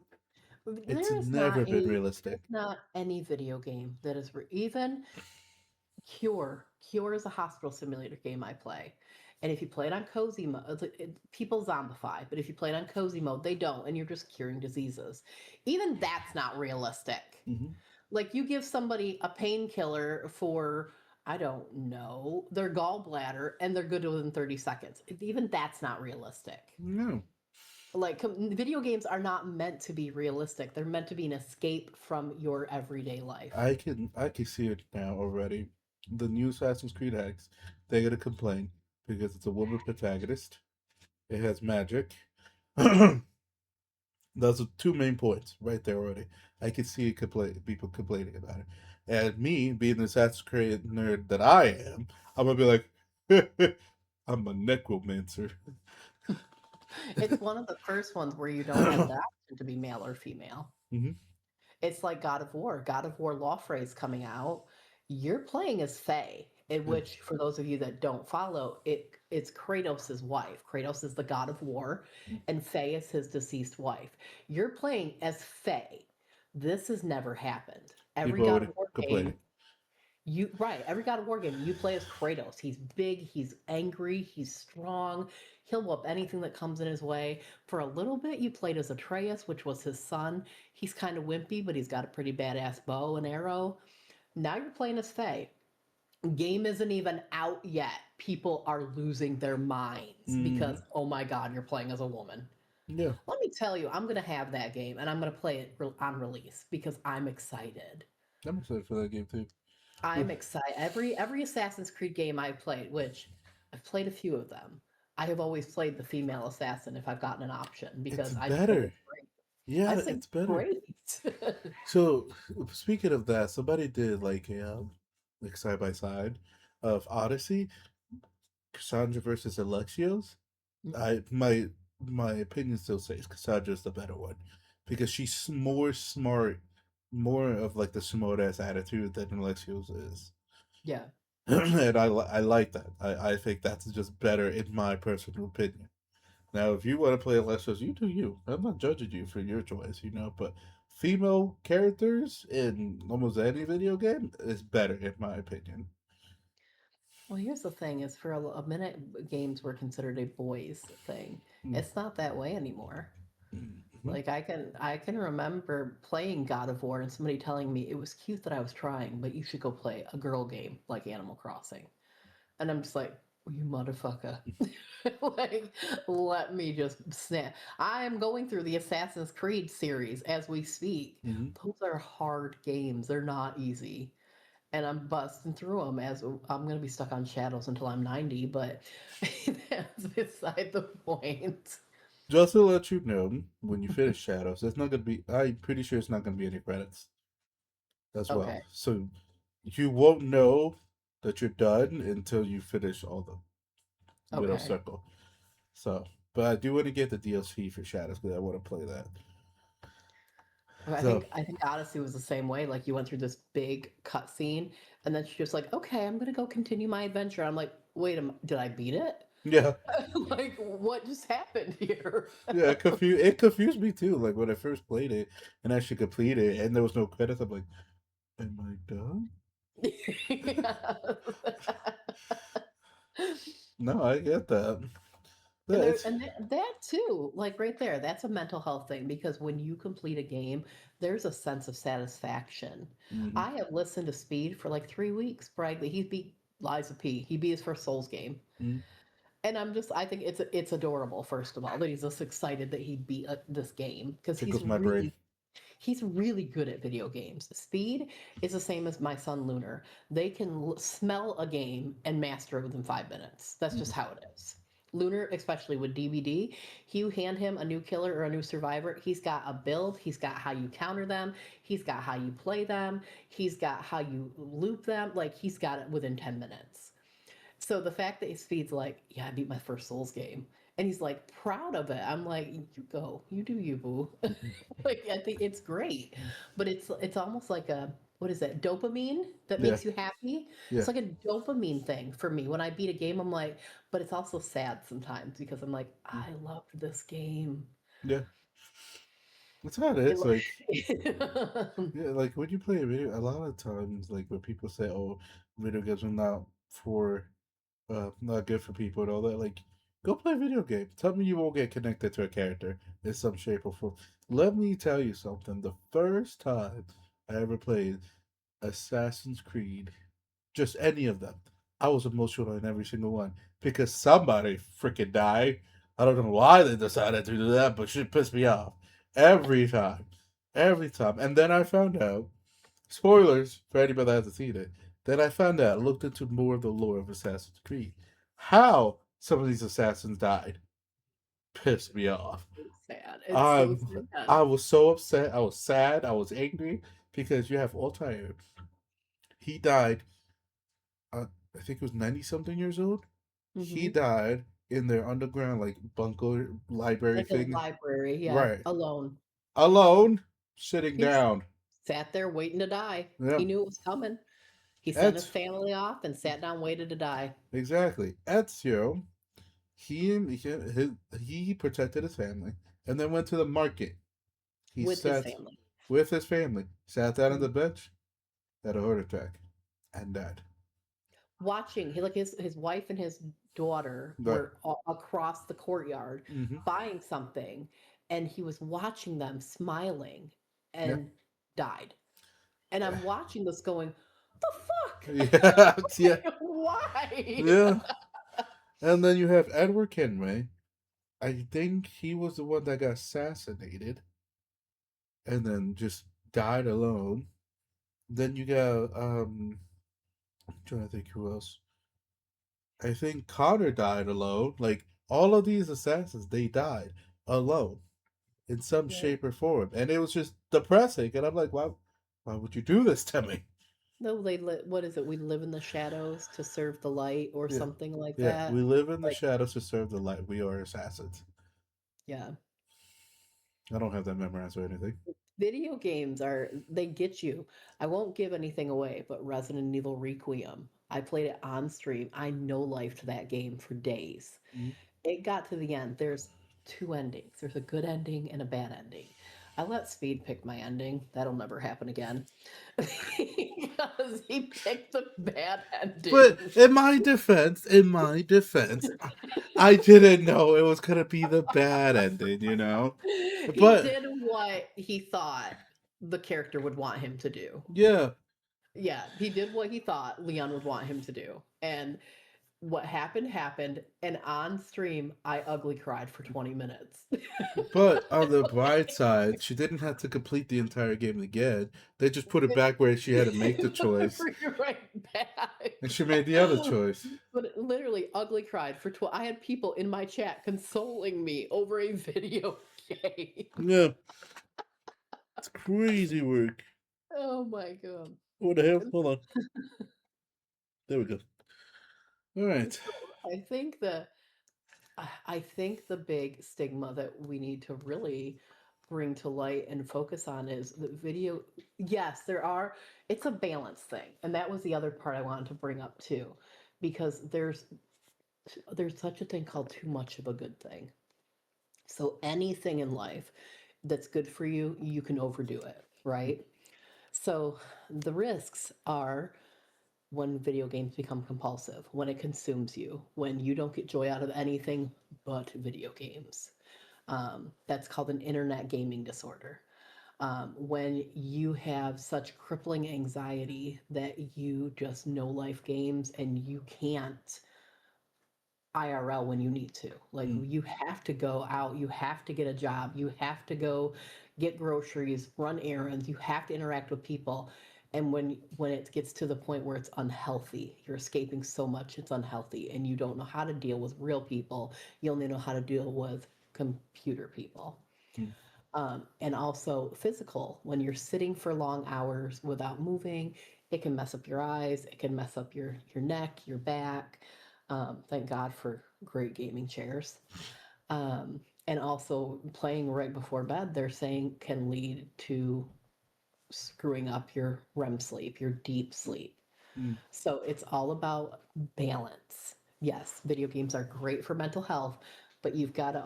It's There is never not been a realistic. there's not any video game that is even Cure. Cure is a hospital simulator game I play. And if you play it on cozy mode, people zombify, but if you play it on cozy mode, they don't, and you're just curing diseases. Even that's not realistic. Hmm. Like you give somebody a painkiller for, I don't know, their gallbladder, and they're good within 30 seconds. Even that's not realistic. No, Like video games are not meant to be realistic. They're meant to be an escape from your everyday life. I can see it now already. The new Assassin's Creed X, they're gonna complain because it's a woman protagonist. It has magic. Those are two main points right there already. I can see it people complaining about it. And me, being the Assassin's Creed nerd that I am, I'm gonna be like, I'm a necromancer. It's one of the first ones where you don't have the option to be male or female. Hmm. It's like God of War. God of War Lawfrey's coming out. You're playing as Faye, in which, for those of you that don't follow, it's Kratos' wife. Kratos is the God of War, and Faye is his deceased wife. You're playing as Faye. This has never happened. Every People God already of War complaining. game, every God of War game, you play as Kratos. He's big, he's angry, he's strong. He'll whoop anything that comes in his way. For a little bit, you played as Atreus, which was his son. He's kind of wimpy, but he's got a pretty badass bow and arrow. Now you're playing as Faye. Game isn't even out yet. People are losing their minds Hmm. because, oh my God, you're playing as a woman. Yeah, Let me tell you, I'm going to have that game and I'm going to play it on release because I'm excited. I'm excited for that game too. I'm excited. Every Assassin's Creed game I've played, which I've played a few of them, I have always played the female assassin if I've gotten an option It's because I just think better. it's great. I Yeah, just think it's it's better. great. So speaking of that, somebody did like side by side of Odyssey, Cassandra versus Alexios. My opinion still says Cassandra's the better one because she's more smart, more of like the smart ass attitude than Alexios is, Yeah. and I like that. I think that's just better in my personal opinion. Now, if you want to play Alexios, you do you. I'm not judging you for your choice, but female characters in almost any video game is better in my opinion. Well, here's the thing: is for a minute, games were considered a boys thing. It's not that way anymore. Mm-hmm. Like I can remember playing God of War and somebody telling me it was cute that I was trying, but you should go play a girl game like Animal Crossing. And I'm just like, you motherfucker. Like, let me just snap. I am going through the Assassin's Creed series as we speak. Mm-hmm. Those are hard games. They're not easy. And I'm busting through them as I'm going to be stuck on Shadows until I'm 90, but that's beside the point. Just to let you know, when you finish Shadows, it's not gonna be. I'm pretty sure it's not gonna be any credits as well. Okay. So you won't know that you're done until you finish all the Widow Okay. Circle. So, but I do want to get the DLC for Shadows because I want to play that. I So think I think Odyssey was the same way. Like you went through this big cutscene, and then she's just like, "Okay, I'm gonna go continue my adventure." I'm like, "Wait a minute, did I beat it? yeah, Like, what just happened here?" yeah, it confused me too. Like when I first played it and actually completed it, and there was no credits. I'm like, am I done? Yeah. No, I get that. Yeah, And there it's. and that too, like right there, that's a mental health thing because when you complete a game, there's a sense of satisfaction. Mhm. I have listened to Speed for like 3 weeks. Braggley, he beat Liza P. He beat his first Souls game. Mhm. And I think it's adorable. First of all, that he's just excited that he beat this game because Tickles my brain. he's really good at video games. Speed is the same as my son Lunar. They can smell a game and master it within 5 minutes. That's just Mhm. how it is. Lunar, especially with DVD, you hand him a new killer or a new survivor, he's got a build, he's got how you counter them, he's got how you play them, he's got how you loop them. Like he's got it within 10 minutes. So the fact that Speed's like, yeah, I beat my first Souls game. and he's like proud of it. I'm like, you go, you do you, boo. Mhm. Like I think it's great, but it's almost like a what is that dopamine that Yeah, makes you happy? yeah, It's like a dopamine thing for me. When I beat a game, I'm like, but it's also sad sometimes because I'm like, mm, I loved this game. yeah. That's how it It, is. Like, lo- yeah, like when you play a video, a lot of times, like when people say, "Oh, video games are not for, not good for people" and all that, like, go play a video game. Tell me you won't get connected to a character in some shape or form. Let me tell you something. The first time I ever played Assassin's Creed, just any of them, I was emotional in every single one because somebody freaking died. I don't know why they decided to do that, but shit pissed me off every time, every time. And then I found out, spoilers for anybody that hasn't seen it. Then I found out, looked into more of the lore of Assassin's Creed, how some of these assassins died. Pissed me off. it's sad. It's so Um, sad. I was so upset. I was sad. I was angry because you have Altair. He died, I think it was 90 something years old. He Hmm. died in their underground, like, bunker library Like a thing. library, yeah, Right. alone. Alone, sitting He's down. sat there waiting to die. Yeah. He knew it was coming. He sent his That's family off and sat down, waited to die exactly. Ezio, he protected his family and then went to the market. He with his sat family. with his family, sat down on the Mhm. bench, had a heart attack, and died. Watching, he like his wife and his daughter But, were across the courtyard mm-hmm. buying something, and he was watching them smiling Yeah. and died. And I'm watching this going, the Yeah. Yeah. fuck? Why? Yeah. And then you have Edward Kenway. I think he was the one that got assassinated and then just died alone. Then you got I'm trying to think who else. I think Connor died alone. Like, all of these assassins, they died alone in some Yeah. shape or form, and it was just depressing. And I'm like, why would you do this to me? No, what is it? We live in the shadows to serve the light or Yeah, something like yeah. We that. live in the Like, shadows to serve the light. We are assassins. yeah. I don't have that memorized or anything. Video games they get you. I won't give anything away, but Resident Evil Requiem. I played it on stream. I no life to that game for days. Mm. It got to the end. There's two endings. There's a good ending and a bad ending. I let Speed pick my ending. That'll never happen again. Because he picked the bad But ending. in my defense, I didn't know it was gonna be the bad ending, you know. He But did what he thought the character would want him to do. yeah, Yeah, he did what he thought Leon would want him to do. And what happened happened. And on stream, I ugly cried for 20 minutes. but on the bright side, she didn't have to complete the entire game again. They just put it back where she had to make the choice, Bring it right back. and she made the other choice. But literally, ugly cried for 12. I had people in my chat consoling me over a video game. Yeah, it's crazy work. Oh my god. What the hell? Hold on. There we go. All right. So I think the big stigma that we need to really bring to light and focus on is that video, yes, it's a balance thing. And that was the other part I wanted to bring up too, because there's such a thing called too much of a good thing. So anything in life that's good for you, you can overdo it, right? So the risks are when video games become compulsive, when it consumes you, when you don't get joy out of anything but video games. That's called an internet gaming disorder. When you have such crippling anxiety that you just know life games and you can't IRL when you need to. Like Mm, you have to go out, you have to get a job, you have to go get groceries, run errands, you have to interact with people. And when it gets to the point where it's unhealthy, you're escaping so much it's unhealthy and you don't know how to deal with real people. You only know how to deal with computer people. mm, And also physical. When you're sitting for long hours without moving, it can mess up your eyes, it can mess up your neck, your back. Thank God for great gaming chairs. And also playing right before bed, they're saying can lead to screwing up your REM sleep, your deep sleep. Mm, So it's all about balance. Yes, video games are great for mental health, but you got to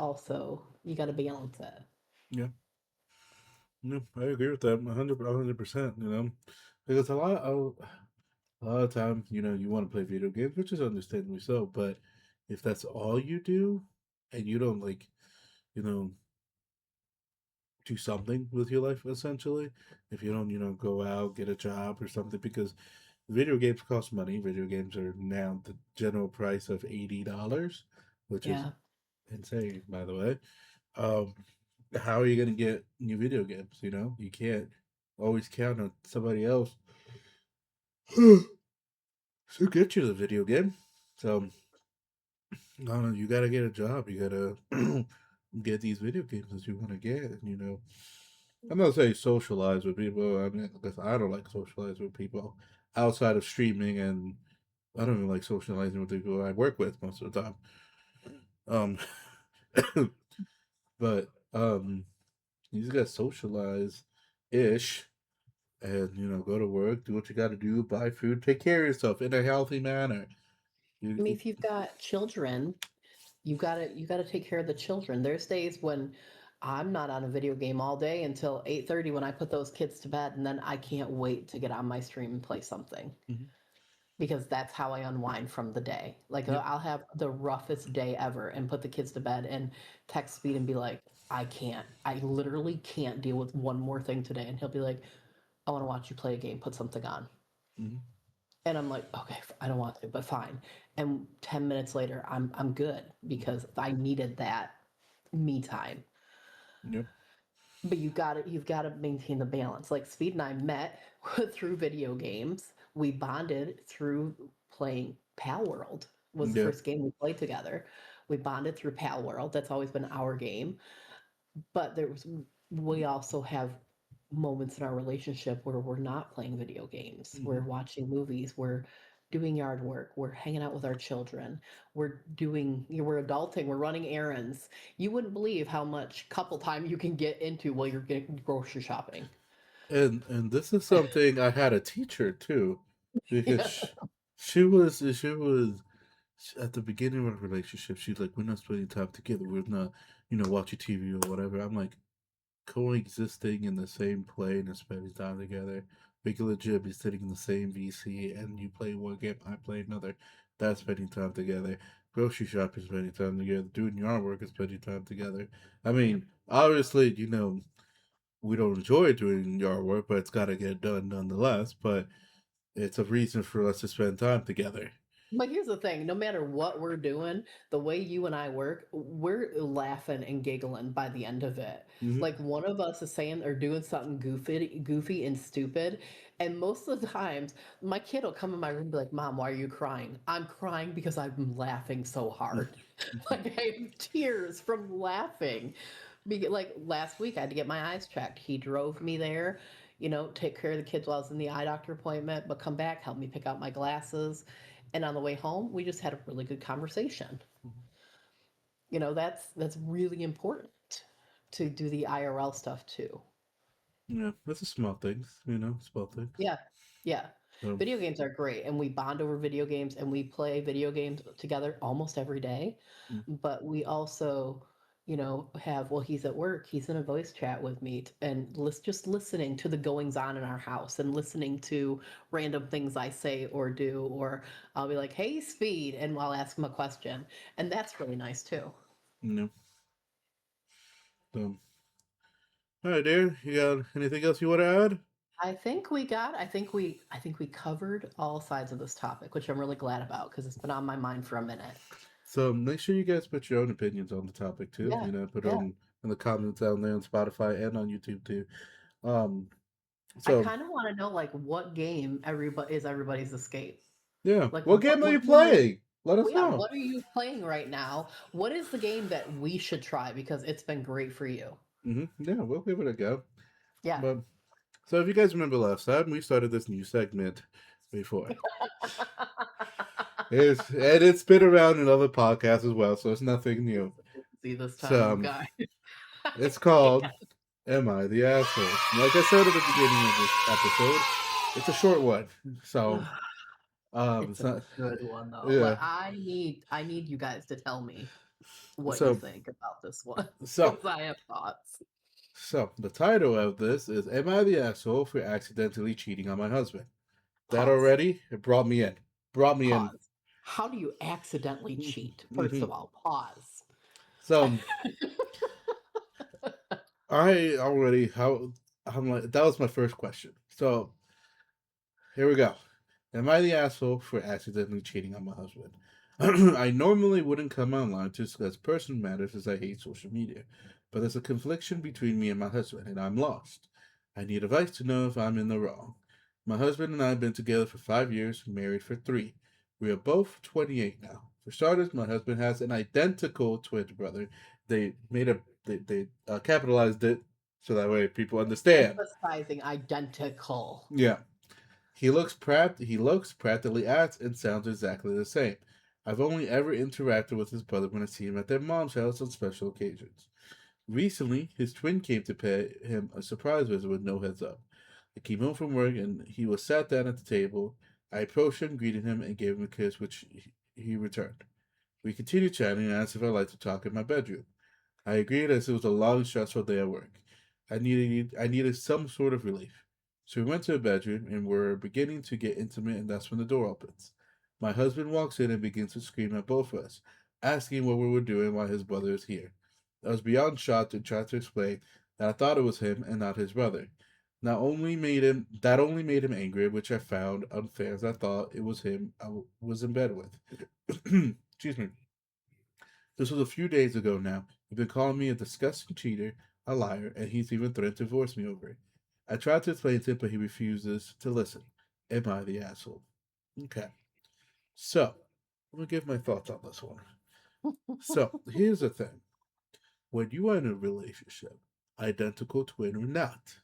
balance it. yeah. No, I agree with that 100%, you know. Because a lot of times, you know, you want to play video games, which is understandably so, but if that's all you do and you don't like, you know, do something with your life essentially, if you don't, you know, go out, get a job or something, because video games cost money. Video games are now the general price of $80, which is Yeah. insane, by the way. Um, how are you going to get new video games? You know, you can't always count on somebody else to get you the video game. So, no, you got to get a job. You got to get these video games that you want to get. And, you know, I'm not saying socialize with people. I mean, because I don't like socialize with people outside of streaming, and I don't even like socializing with the people I work with most of the time. Um, but you just got to socialize ish and you know go to work, do what you got to do, buy food, take care of yourself in a healthy manner. I mean, You, if you've got children, you got to take care of the children. There's days when I'm not on a video game all day until 8:30 when I put those kids to bed, and then I can't wait to get on my stream and play something mhm. because that's how I unwind from the day. Like Yep. I'll have the roughest day ever and put the kids to bed and text Speed and be like, I can't. I literally can't deal with one more thing today. And he'll be like, I want to watch you play a game. Put something on. Hmm. And I'm like, okay, I don't want to, but fine. And 10 minutes later, I'm good because I needed that me time. Yep. But you've got to maintain the balance. Like Speed and I met through video games. We bonded through playing Pal World. Was the Yeah. first game we played together. We bonded through Pal World. That's always been our game. But we also have moments in our relationship where we're not playing video games. Hmm. We're watching movies. We're doing yard work. We're hanging out with our children. We're adulting. We're running errands. You wouldn't believe how much couple time you can get into while you're getting grocery shopping. And this is something I had a teacher too, because Yeah. she was at the beginning of our relationship. She's like, we're not spending time together. We're not, you know, watching TV or whatever. I'm like, coexisting in the same plane and spending time together. We could legit be sitting in the same VC and you play one game, I play another. That's spending time together. Grocery shopping, spending time together. Doing yard work is spending time together. I Yep. mean, obviously, you know, we don't enjoy doing yard work, but it's got to get done nonetheless. But it's a reason for us to spend time together. But here's the thing, no matter what we're doing, the way you and I work, we're laughing and giggling by the end of it. Hmm. Like one of us is saying or doing something goofy and stupid. And most of the times, my kid will come in my room and be like, Mom, why are you crying? I'm crying because I'm laughing so hard. Like I have tears from laughing. Like last week, I had to get my eyes checked. He drove me there, take care of the kids while I was in the eye doctor appointment, but come back, help me pick out my glasses. And on the way home, we just had a really good conversation. That's really important to do the IRL stuff too. Yeah, that's the small things, you know, small things. Yeah. Yeah. So, Video games are great and we bond over video games and we play video games together almost every day. mm, But we also, have he's at work, he's in a voice chat with me and just listening to the goings on in our house and listening to random things I say or do, or I'll be like, "Hey, Speed," and I'll ask him a question. And that's really nice too. you know, so. All right, dear. You got anything else you want to add? I think we covered all sides of this topic, which I'm really glad about because it's been on my mind for a minute. So make sure you guys put your own opinions on the topic too. Yeah. You know, put Yeah. on in the comments down there on Spotify and on YouTube too. Um, I so kind of want to know like what game everybody's escape. yeah, Like what game are you what game playing? Let us yeah, know. what are you playing right now? What is the game that we should try because it's been great for you? Yeah, we'll give it a go. Yeah. But so if you guys remember last time, we started this new segment before. It's been around in other podcasts as well, so it's nothing new. crazy this So time, you guys. I it's called can't. "Am I the Asshole?" Like I said at the beginning of this episode, it's a short one, so It's it's a not. good one though. Yeah. Like I need you guys to tell me what you So think about this one so because I have thoughts. so the title of this is "Am I the Asshole for Accidentally Cheating on My Husband?" That Pause. already it brought me in. Brought me in. Pause. How do you accidentally cheat? First Mhm. of all, pause. So I already how I'm like that was my first question. So here we go. Am I the asshole for accidentally cheating on my husband? I normally wouldn't come online to discuss personal matters as I hate social media, but there's a confliction between me and my husband, and I'm lost. I need advice to know if I'm in the wrong. My husband and I have been together for 5 years, married for 3. We are both 28 now. For starters, my husband has an identical twin brother. They capitalized it so that way people understand. Emphasizing identical. Yeah. He looks, practically acts, and sounds exactly the same. I've only ever interacted with his brother when I see him at their mom's house on special occasions. Recently, his twin came to pay him a surprise visit with no heads up. I came home from work and he was sat down at the table. I approached him, greeted him, and gave him a kiss, which he returned. We continued chatting and asked if I'd like to talk in my bedroom. I agreed as it was a long, stressful day at work. I needed some sort of relief. So we went to the bedroom and were beginning to get intimate, and that's when the door opens. My husband walks in and begins to scream at both of us, asking what we were doing while his brother is here. I was beyond shocked and tried to explain that I thought it was him and not his brother. Only made him angry, which I found unfair as I thought it was him was in bed with. Excuse me. This was a few days ago now. He's been calling me a disgusting cheater, a liar, and he's even threatened to divorce me over it. I tried to explain to him, but he refuses to listen. Am I the asshole? Okay. So, I'm going to give my thoughts on this one. So, here's the thing. When you are in a relationship, identical twin or not,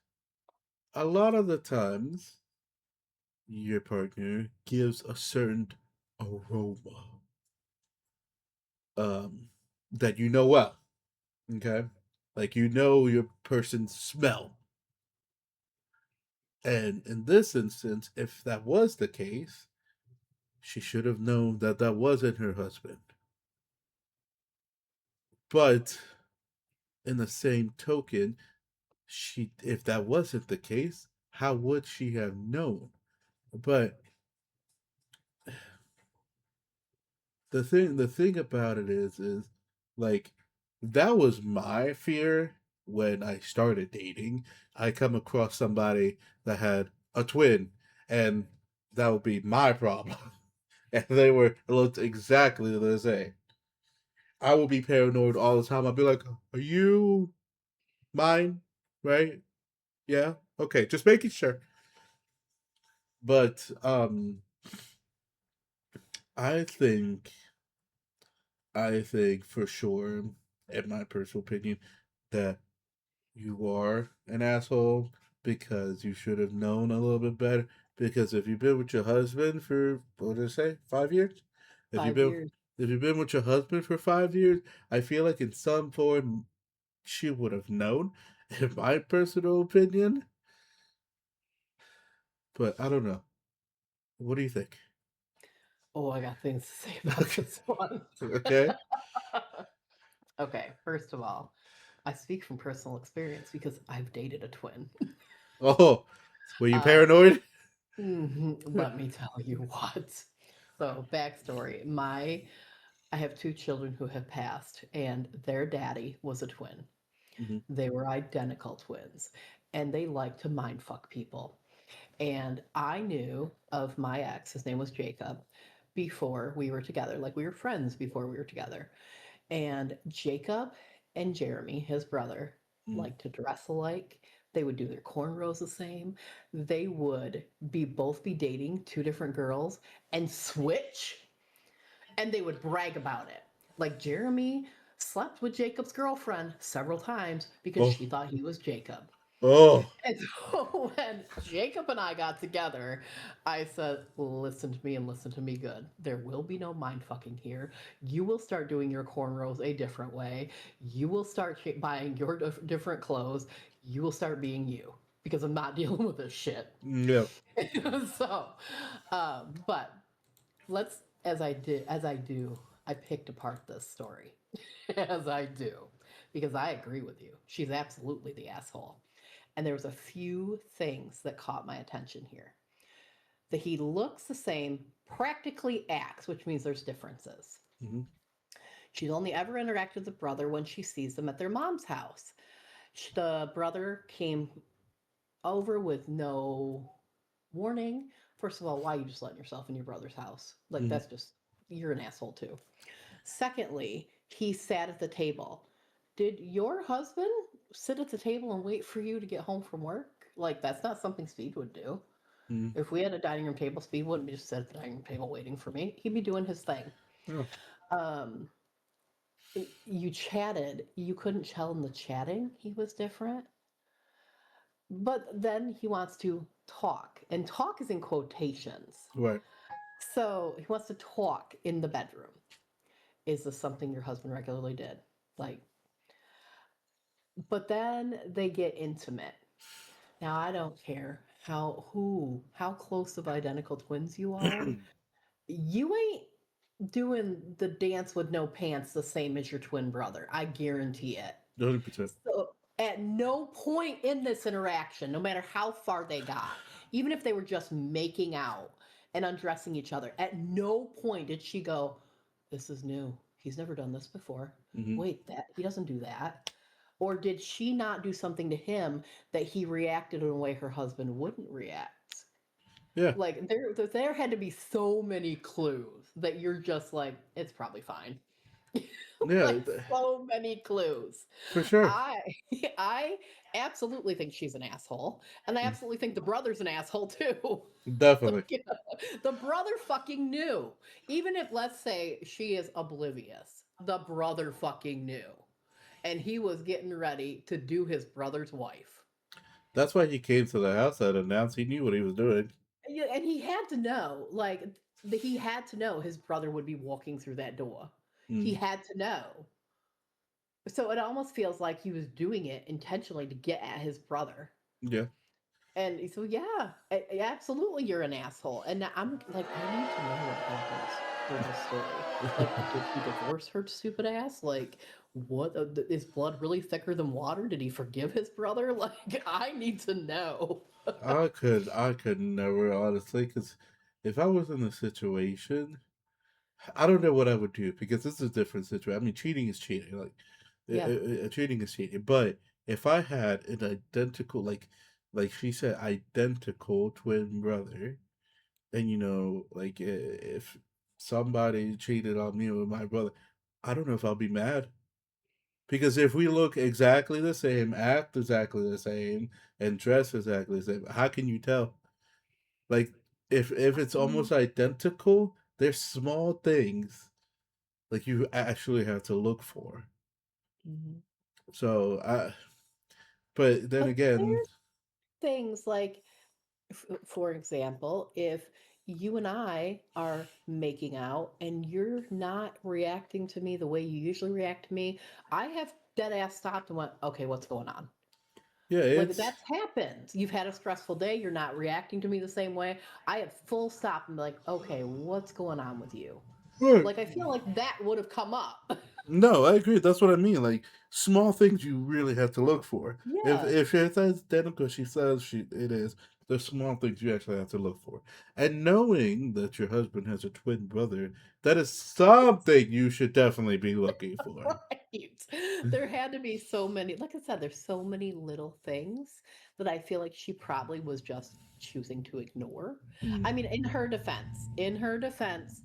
a lot of the times, your partner gives a certain aroma um, that you know well. Okay? Like you know your person's smell. And in this instance, if that was the case, she should have known that that wasn't her husband. But in the same token, she if that wasn't the case, how would she have known? But the thing about it is like that was my fear when I started dating. I come across somebody that had a twin, and that would be my problem. And they were looked exactly the same. I would be paranoid all the time. I'd be like, "Are you mine? Right? Yeah. Okay. Just making sure." But I think I think for sure, in my personal opinion, that you are an asshole because you should have known a little bit better. Because if you've been with your husband for what did I say, 5 years? If you've Five been years. if you've been with your husband for 5 years, I feel like in some form she would have known, in my personal opinion. But I don't know. What do you think? Oh, I got things to say about this one. Okay. Okay, first of all, I speak from personal experience because I've dated a twin. Oh, were you Uh, paranoid? let me tell you what. So, backstory. I have two children who have passed, and their daddy was a twin. Mm-hmm. They were identical twins, and they like to mind fuck people. And I knew of my ex, his name was Jacob, before we were together. Like we were friends before we were together. And Jacob and Jeremy, his brother, Mm-hmm. liked to dress alike. They would do their cornrows the same. They would be both be dating two different girls and switch, and they would brag about it. Like Jeremy slept with Jacob's girlfriend several times because Oh, she thought he was Jacob. Oh. And so when Jacob and I got together, I said, listen to me and listen to me good. There will be no mind fucking here. You will start doing your cornrows a different way. You will start buying your different clothes. You will start being you because I'm not dealing with this shit. Yeah. So, but let's, as I do, I picked apart this story as I do because I agree with you. She's absolutely the asshole. And there was a few things that caught my attention here. That he looks the same, practically acts, which means there's differences. Hmm. She's only ever interacted with the brother when she sees them at their mom's house. The brother came over with no warning. First of all, why are you just letting yourself in your brother's house? Like, Hmm. that's just, you're an asshole too. Secondly, he sat at the table. Did your husband sit at the table and wait for you to get home from work? Like, that's not something Speed would do. Hmm. If we had a dining room table, Speed wouldn't be just sit at the dining room table waiting for me. He'd be doing his thing. Yeah. Um, you chatted. You couldn't tell in the chatting he was different. But then he wants to talk, and talk is in quotations. Right. So he wants to talk in the bedroom. Is this something your husband regularly did? Like, but then they get intimate. Now I don't care how close of identical twins you are. You ain't doing the dance with no pants the same as your twin brother. I guarantee it. 100%. So at no point in this interaction, no matter how far they got, even if they were just making out and undressing each other, at no point did she go, "This is new. He's never done this before. Hmm. Wait, that he doesn't do that." Or did she not do something to him that he reacted in a way her husband wouldn't react? Yeah. Like there had to be so many clues that you're just like, it's probably fine. Yeah. Like so many clues. For sure. I I absolutely think she's an asshole, and I absolutely think the brother's an asshole too. Definitely. Like, the brother fucking knew. Even if, let's say, she is oblivious, the brother fucking knew, and he was getting ready to do his brother's wife. That's why he came to the house and announced he knew what he was doing. Yeah, and he had to know, like, he had to know his brother would be walking through that door. He Mm. had to know. So it almost feels like he was doing it intentionally to get at his brother. Yeah. And so, yeah, absolutely, you're an asshole. And now I'm like, I need to know what happens with this story. Like, did he divorce her stupid ass? Like, what is blood really thicker than water? Did he forgive his brother? Like, I need to know. I could never honestly, because if I was in a situation, I don't know what I would do because this is a different situation. I mean, cheating is cheating. Like, Yeah. cheating is cheating. But if I had an identical, like she said, identical twin brother, and like if somebody cheated on me with my brother, I don't know if I'll be mad because if we look exactly the same, act exactly the same, and dress exactly the same, how can you tell? Like, if it's almost identical, there's small things like you actually have to look for. Mhm. So I, but then But again, there's things like, for example, if you and I are making out and you're not reacting to me the way you usually react to me, I have dead ass stopped and went, okay, what's going on? yeah, Like, it's that's happened. You've had a stressful day, you're not reacting to me the same way. I have full stop and be like, okay, what's going on with you? right. Like, I feel like that would have come up. No, I agree. That's what I mean. Like small things you really have to look for. If Yeah. if it's identical, she says it is. There's small things you actually have to look for. And knowing that your husband has a twin brother, that is something you should definitely be looking for. Right. There had to be so many, like I said, there's so many little things that I feel like she probably was just choosing to ignore. I Mm. mean, in her defense,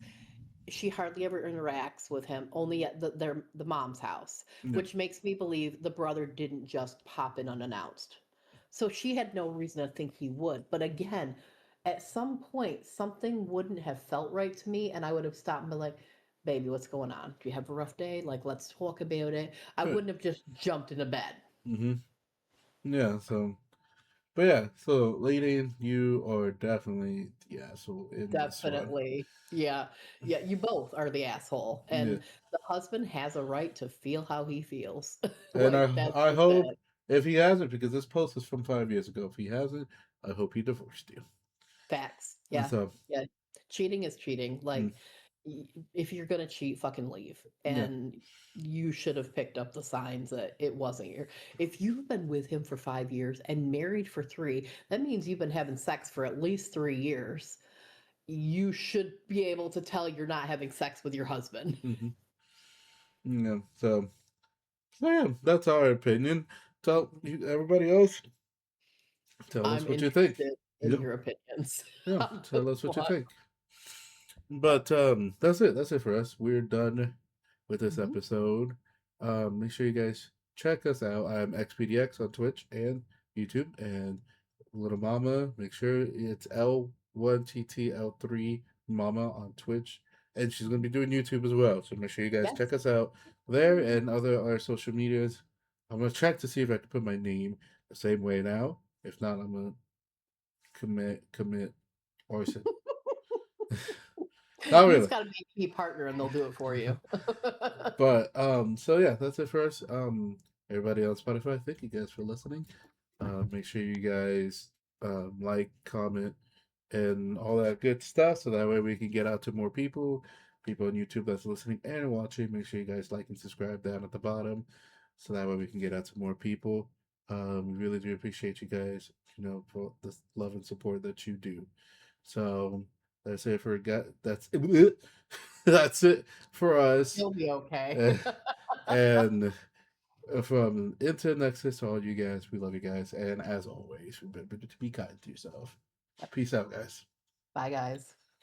she hardly ever interacts with him, only at the mom's house, Yeah. which makes me believe the brother didn't just pop in unannounced. So she had no reason to think he would. But again, at some point, something wouldn't have felt right to me, and I would have stopped and been like, "Baby, what's going on? Do you have a rough day? Like, let's talk about it." I Right. wouldn't have just jumped into bed. Mm-hmm. Yeah. So. But yeah, so Lady, you are definitely the asshole in this one. Definitely. Yeah. Yeah, you both are the asshole, Yeah. and the husband has a right to feel how he feels. And Like, that's I just hope it. if he hasn't, because this post is from 5 years ago, if he hasn't, I hope he divorced you. Facts. And Yeah. so Yeah. Cheating is cheating. mm, Like, if you're gonna cheat, fucking leave. yeah. And you should have picked up the signs that it wasn't your. If you've been with him for 5 years and married for 3, that means you've been having sex for at least 3 years. You should be able to tell you're not having sex with your husband. Hmm. Yeah. So yeah, that's our opinion. Tell you, everybody else, tell us I'm what you think. interested in Yep. your opinions Yeah. on this Tell us what you one. think. But that's it. That's it for us. We're done with this Mhm. episode. Make sure you guys check us out. I'm xPDX on Twitch and YouTube, and Little Mama. Make sure it's L1ttl3mama on Twitch, and she's gonna be doing YouTube as well. So make sure you guys check Yes. us out there and other our social medias. I'm gonna check to see if I can put my name the same way now. If not, I'm gonna commit arson. Not You really. just gotta be partner and they'll do it for you. But so yeah, that's it for us. Everybody on Spotify, thank you guys for listening. Make sure you guys like, comment, and all that good stuff, so that way we can get out to more people. People on YouTube that's listening and watching. Make sure you guys like and subscribe down at the bottom, so that way we can get out to more people. We really do appreciate you guys, for the love and support that you do. So that's it for that's that's it for us. You'll be okay. Uh, and from into Nexus to all you guys, we love you guys. And as always, remember to be kind to yourself. Peace out, guys. Bye, guys.